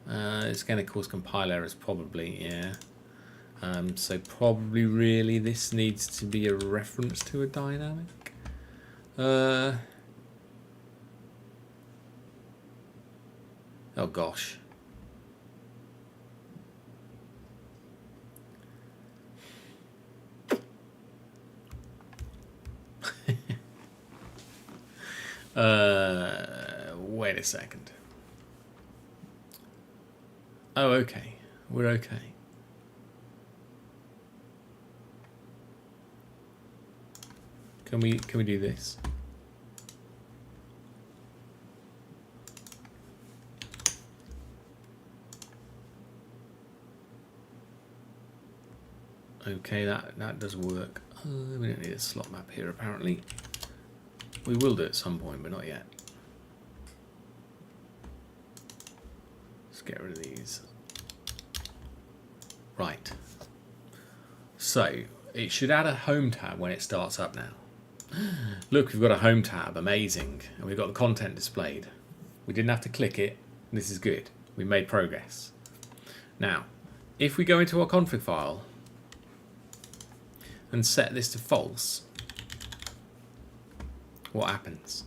It's going to cause compile errors probably, yeah. So probably really this needs to be a reference to a dynamic. Oh gosh. Wait a second. Oh, okay. We're okay. Can we do this? Okay, that does work. We don't need a slot map here apparently. We will do it at some point, but not yet. Let's get rid of these. Right. So it should add a home tab when it starts up now. Look, we've got a home tab, amazing, and we've got the content displayed. We didn't have to click it. This is good. We made progress. Now, if we go into our config file and set this to false, what happens?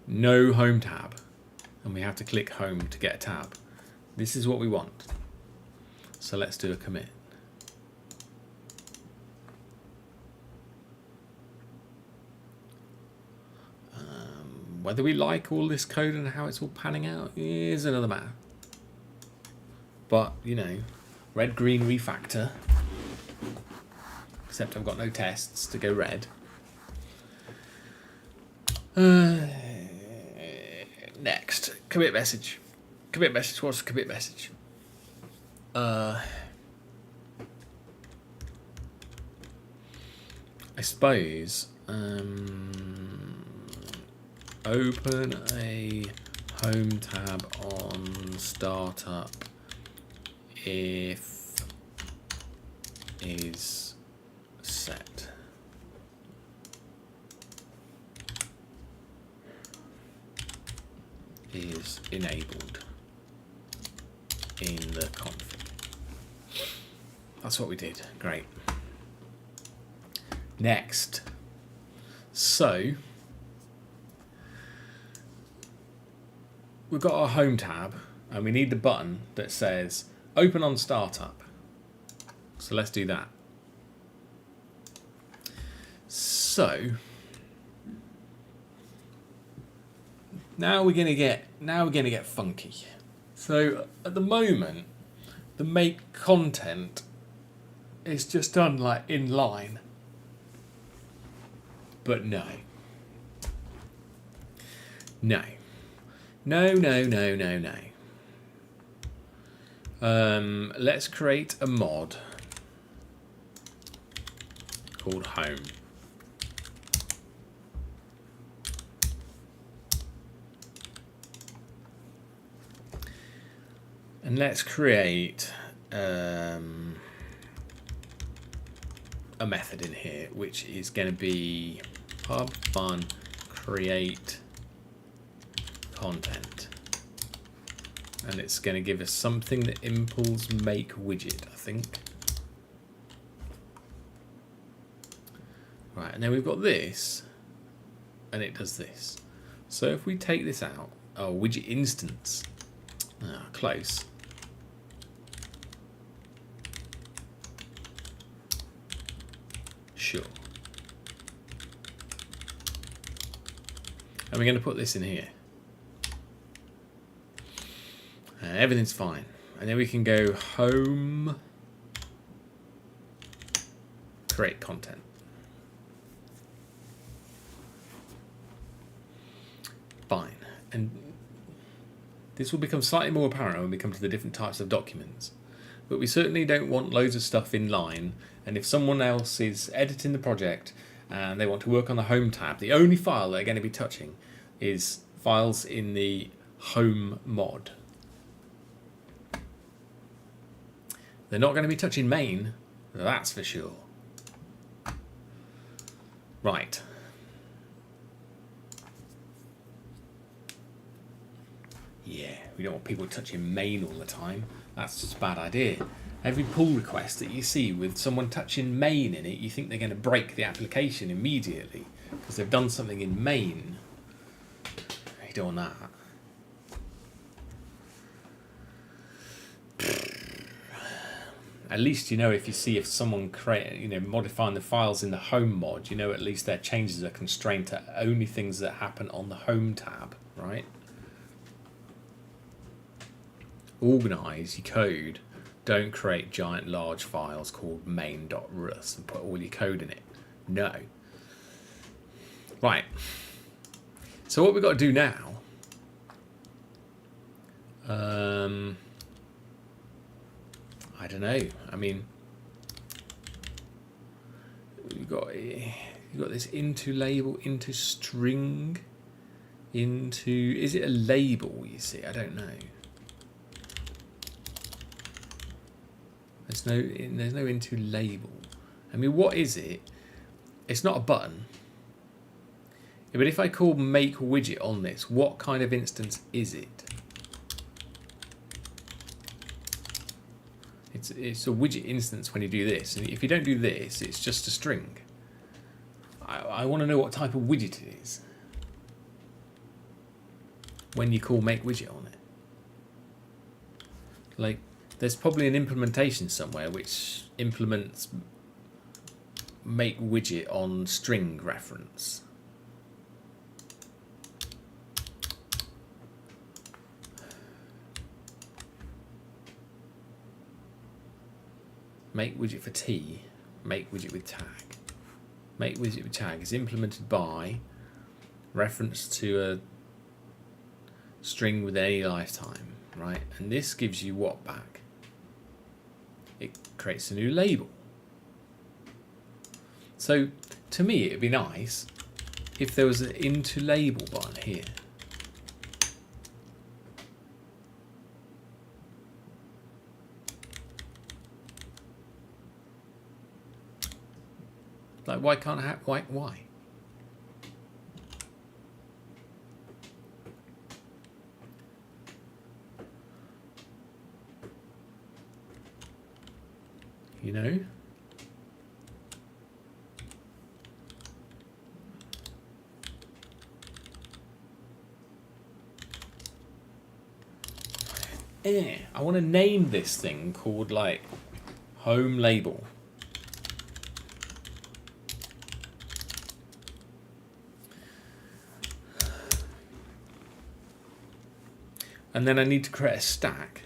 No home tab, and we have to click home to get a tab. This is what we want. So let's do a commit. Whether we like all this code and how it's all panning out is another matter. But, you know, red, green, refactor. Except I've got no tests to go red. Next, commit message. Commit message, what's the commit message? I suppose... open a home tab on startup if is set. is enabled in the config. That's what we did. Great. Next. So we've got our home tab and we need the button that says open on startup. So let's do that. So now we're gonna get funky. So at the moment, the make content is just done like in line. But no. No. No, no, no, no, no. Let's create a mod called home. And let's create a method in here, which is going to be pub fun create content. And it's going to give us something that impulse make widget, I think. Right, and then we've got this, and it does this. So if we take this out, oh, widget instance, close. Sure. And we're going to put this in here. Everything's fine. And then we can go home, create content. Fine. And this will become slightly more apparent when we come to the different types of documents. But we certainly don't want loads of stuff in line. And if someone else is editing the project and they want to work on the home tab, the only file they're going to be touching is files in the home mod. They're not going to be touching main, that's for sure. Right. Yeah, we don't want people touching main all the time. That's just a bad idea. Every pull request that you see with someone touching main in it, you think they're going to break the application immediately because they've done something in main. You don't want that. At least you know if you see if someone modifying the files in the home mod, you know at least their changes are constrained to only things that happen on the home tab, right? Organize your code. Don't create giant large files called main.rus and put all your code in it. No. Right. So what we've got to do now, I don't know. I mean, you've got this into label, into string, into, is it a label? You see, I don't know. There's no into label. I mean, what is it? It's not a button. Yeah, but if I call make widget on this, what kind of instance is it? It's a widget instance when you do this. And if you don't do this, it's just a string. I want to know what type of widget it is when you call make widget on it. Like, there's probably an implementation somewhere which implements make widget on string reference. Make widget for T, make widget with tag. Make widget with tag is implemented by reference to a string with any lifetime, right? And this gives you what back? It creates a new label. So to me, it'd be nice if there was an into label button here. Like, why can't I have, why? you know? I want to name this thing called like home label. And then I need to create a stack.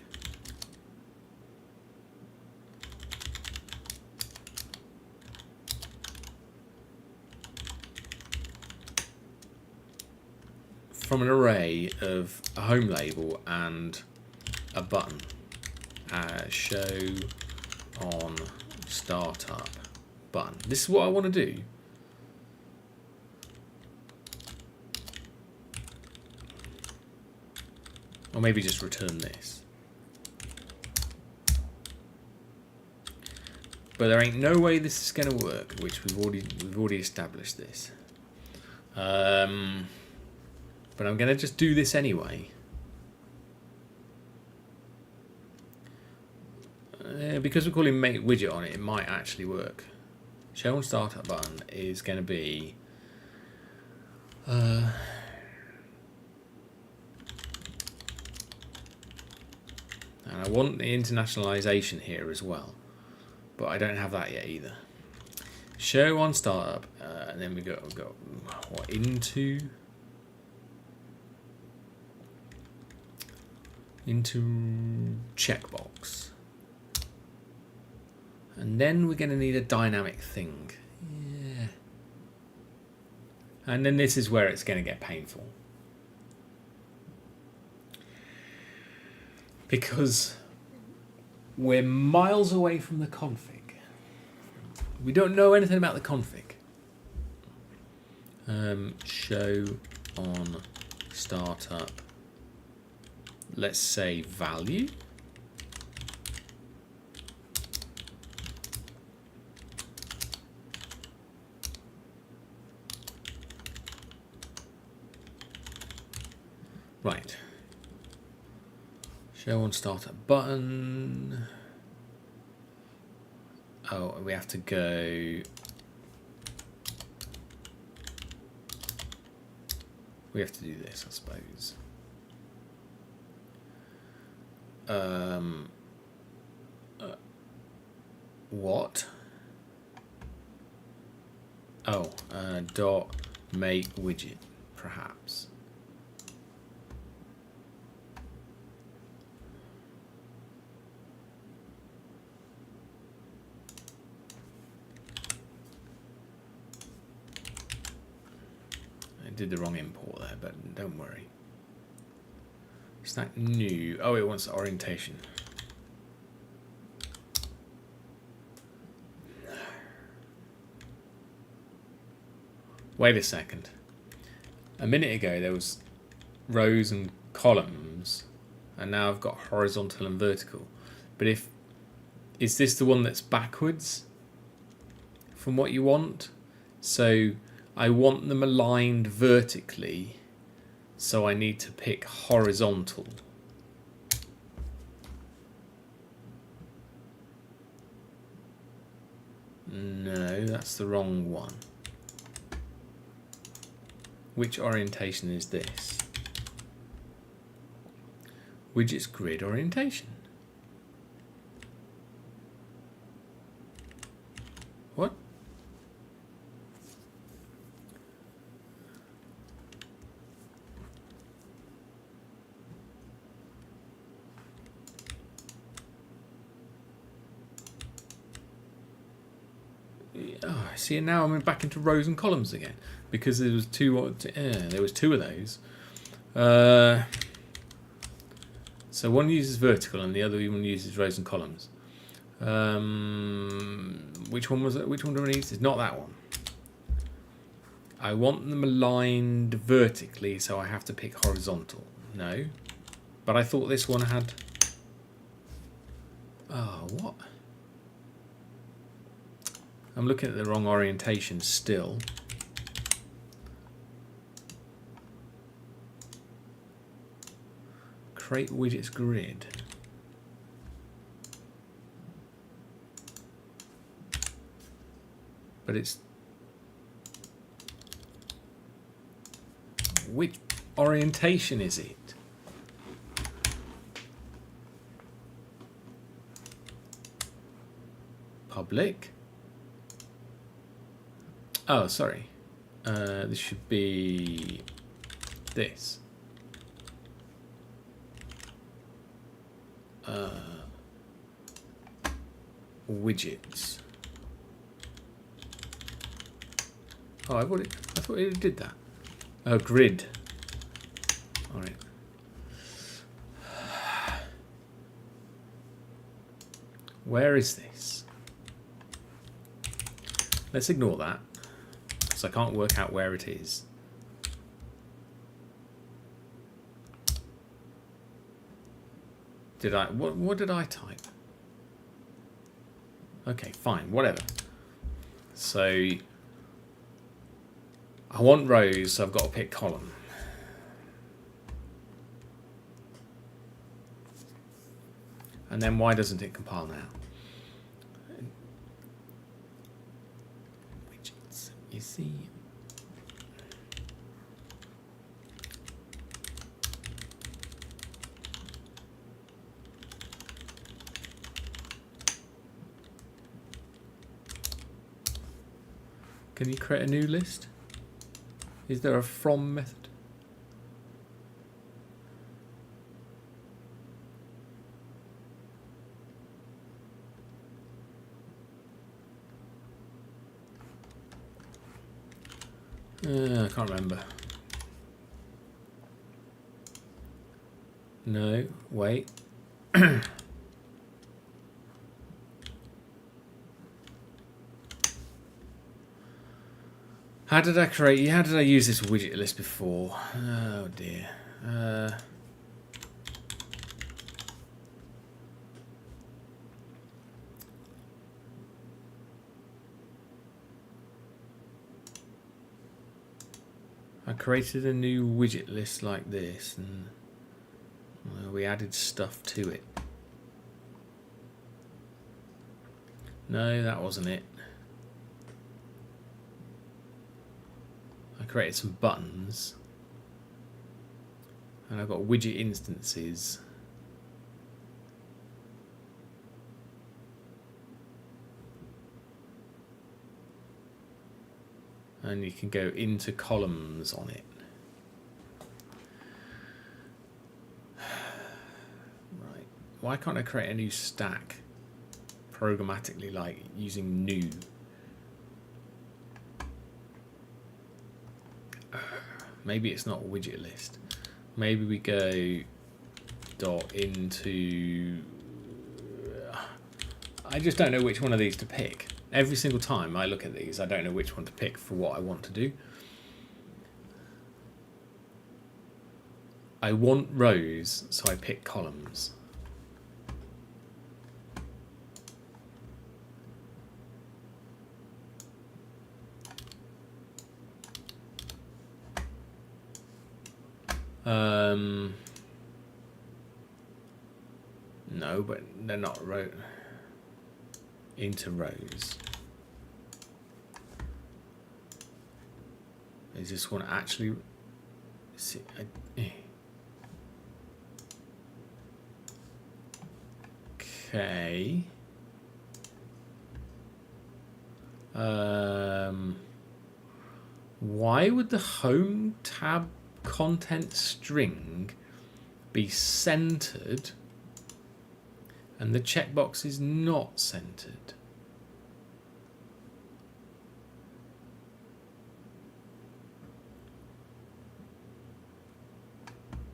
From an array of a home label and a button. Show on startup button. This is what I want to do. Or maybe just return this. But there ain't no way this is going to work, which we've already established this. But I'm going to just do this anyway. Because we're calling make widget on it, it might actually work. Show on startup button is going to be and I want the internationalization here as well, but I don't have that yet either. Show on startup, and then we go what, into checkbox. And then we're going to need a dynamic thing. Yeah. And then this is where it's going to get painful. Because we're miles away from the config. We don't know anything about the config. Show on startup, let's say value. Right. Show on startup button. Oh, we have to go. We have to do this, I suppose. What? Oh, dot make widget, perhaps. Did the wrong import there, but don't worry. Stack new. Oh, it wants orientation. Wait a second. A minute ago there was rows and columns, and now I've got horizontal and vertical. But is this the one that's backwards from what you want? So I want them aligned vertically, so I need to pick horizontal. No, that's the wrong one. Which orientation is this? Widgets grid orientation. What? Oh, see, now I'm back into rows and columns again because there was two of those. So one uses vertical and the other one uses rows and columns. Which one was it? Which one do I need? It's not that one. I want them aligned vertically, so I have to pick horizontal. No, but I thought this one had. Oh, what? I'm looking at the wrong orientation still. Create widgets grid. But it's... Which orientation is it? Public. Oh, sorry. This should be this. Widgets. Oh, I thought it did that. Oh, grid. All right. Where is this? Let's ignore that, because I can't work out where it is. Did I? What did I type? Okay, fine, whatever. So I want rows, so I've got to pick column. And then why doesn't it compile now? Widgets, you see. Can you create a new list? Is there a from method? I can't remember. No, wait. How did I use this widget list before? Oh dear. I created a new widget list like this, and we added stuff to it. No, that wasn't it. I created some buttons, and I've got widget instances. And you can go into columns on it. Right. Why can't I create a new stack programmatically, like using new? Maybe it's not a widget list. Maybe we go dot into... I just don't know which one of these to pick. Every single time I look at these, I don't know which one to pick for what I want to do. I want rows, so I pick columns. No, but they're not into rows. Is this one actually? Okay. Why would the home tab content string be centered and the checkbox is not centered?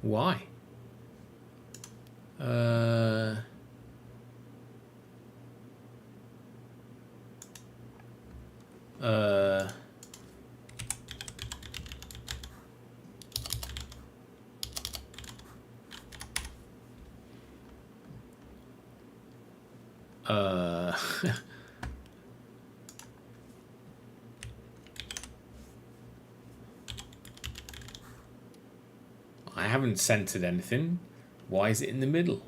Why? I haven't centered anything. Why is it in the middle?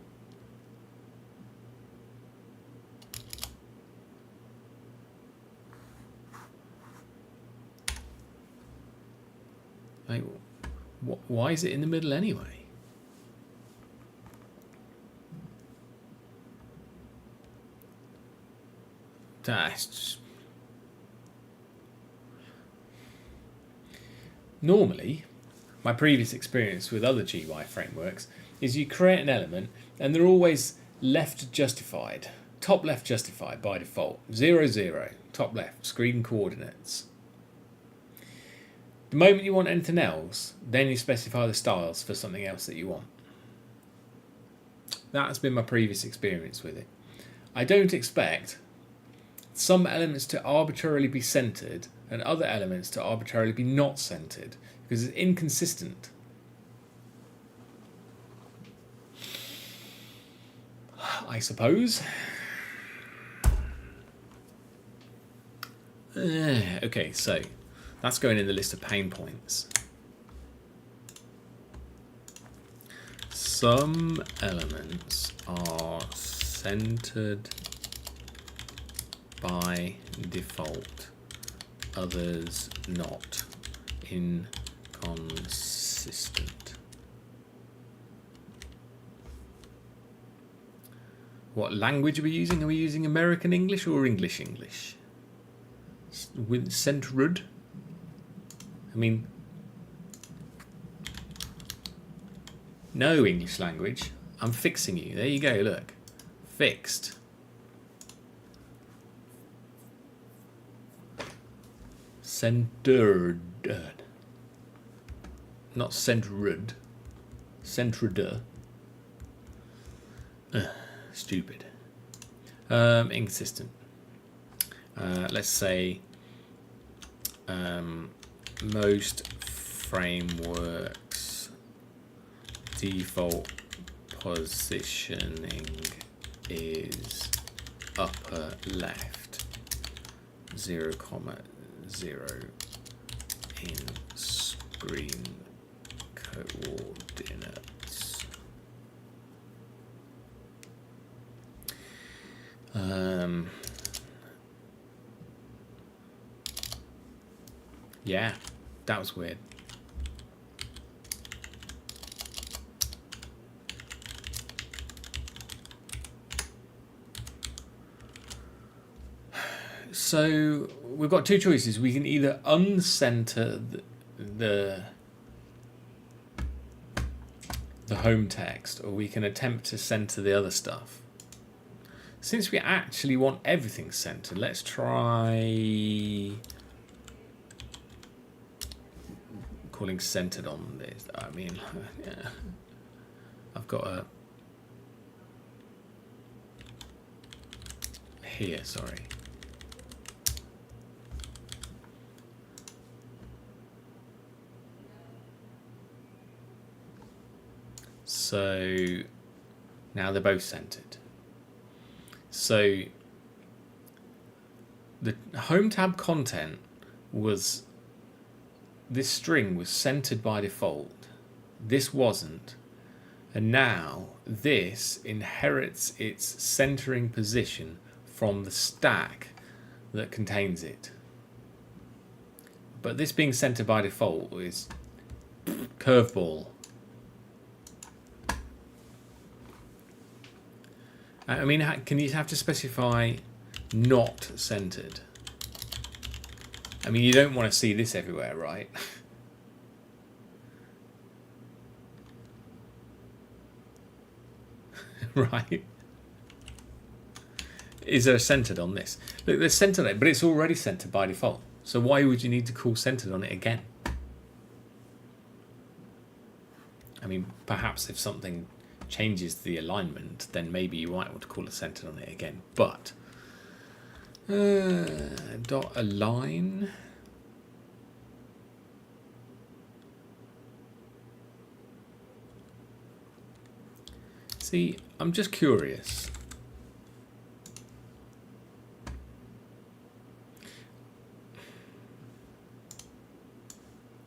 Like, why is it in the middle anyway? That's just... Normally, my previous experience with other GUI frameworks is you create an element and they're always left justified, top left justified by default, 0, 0, top left, screen coordinates. The moment you want anything else, then you specify the styles for something else that you want. That has been my previous experience with it. I don't expect some elements to arbitrarily be centered and other elements to arbitrarily be not centered, because it's inconsistent. I suppose. Okay, so that's going in the list of pain points. Some elements are centered by default, others not. Inconsistent. What language are we using? Are we using American English or English English? With centered? I mean, no English language. I'm fixing you. There you go, look. Fixed. Centered. Not centered. Centered. Stupid. Inconsistent. Let's say most frameworks default positioning is upper left 0, 0 in screen coordinates. Yeah, that was weird. So we've got two choices. We can either uncenter the home text, or we can attempt to center the other stuff. Since we actually want everything centered, let's try calling centered on this. I mean, yeah. I've got a here, sorry. So now they're both centered. So the home tab content was, this string was centered by default. This wasn't. And now this inherits its centering position from the stack that contains it. But this being centered by default is curveball. I mean, can you have to specify not centered? I mean, you don't want to see this everywhere, right? Right? Is there a centered on this? Look, there's centered on it, but it's already centered by default. So why would you need to call centered on it again? I mean, perhaps if something changes the alignment, then maybe you might want to call it centered on it again. But dot align. See, I'm just curious.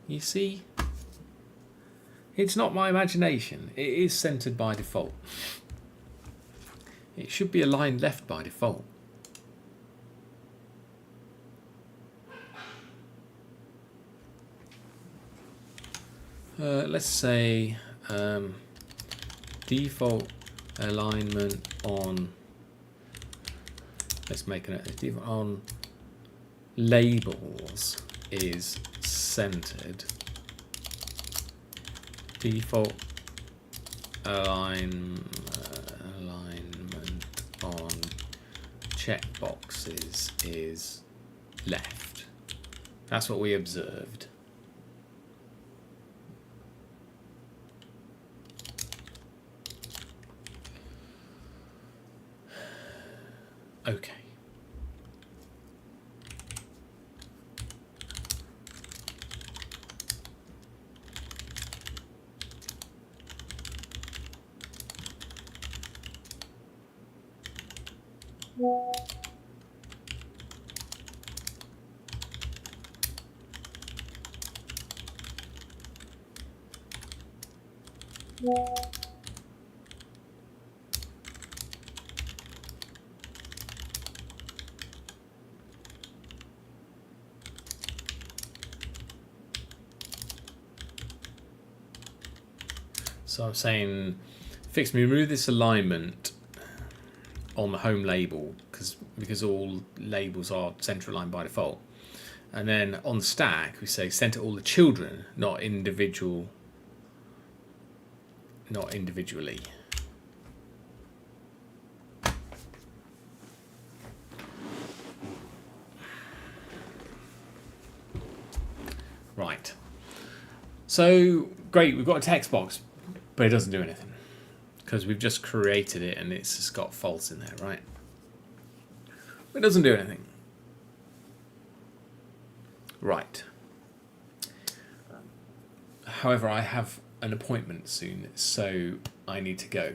You see? It's not my imagination. It is centered by default. It should be aligned left by default. let's say default alignment on, let's make it default on labels is centered. Default alignment on checkboxes is left. That's what we observed. Okay. So I'm saying, fix me, remove this alignment on the home label because all labels are center aligned by default. And then on the stack, we say center all the children, not individually. Right. So great, we've got a text box, but it doesn't do anything because we've just created it and it's just got false in there, right? It doesn't do anything. Right. However, I have an appointment soon, so I need to go.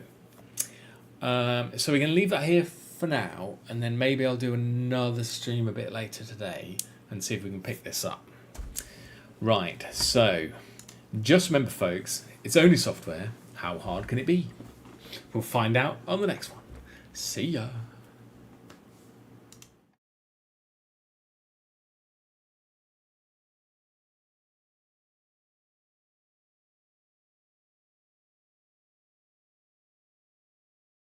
So we're going to leave that here for now, and then maybe I'll do another stream a bit later today and see if we can pick this up. Right, so just remember, folks, it's only software. How hard can it be? We'll find out on the next one. See ya.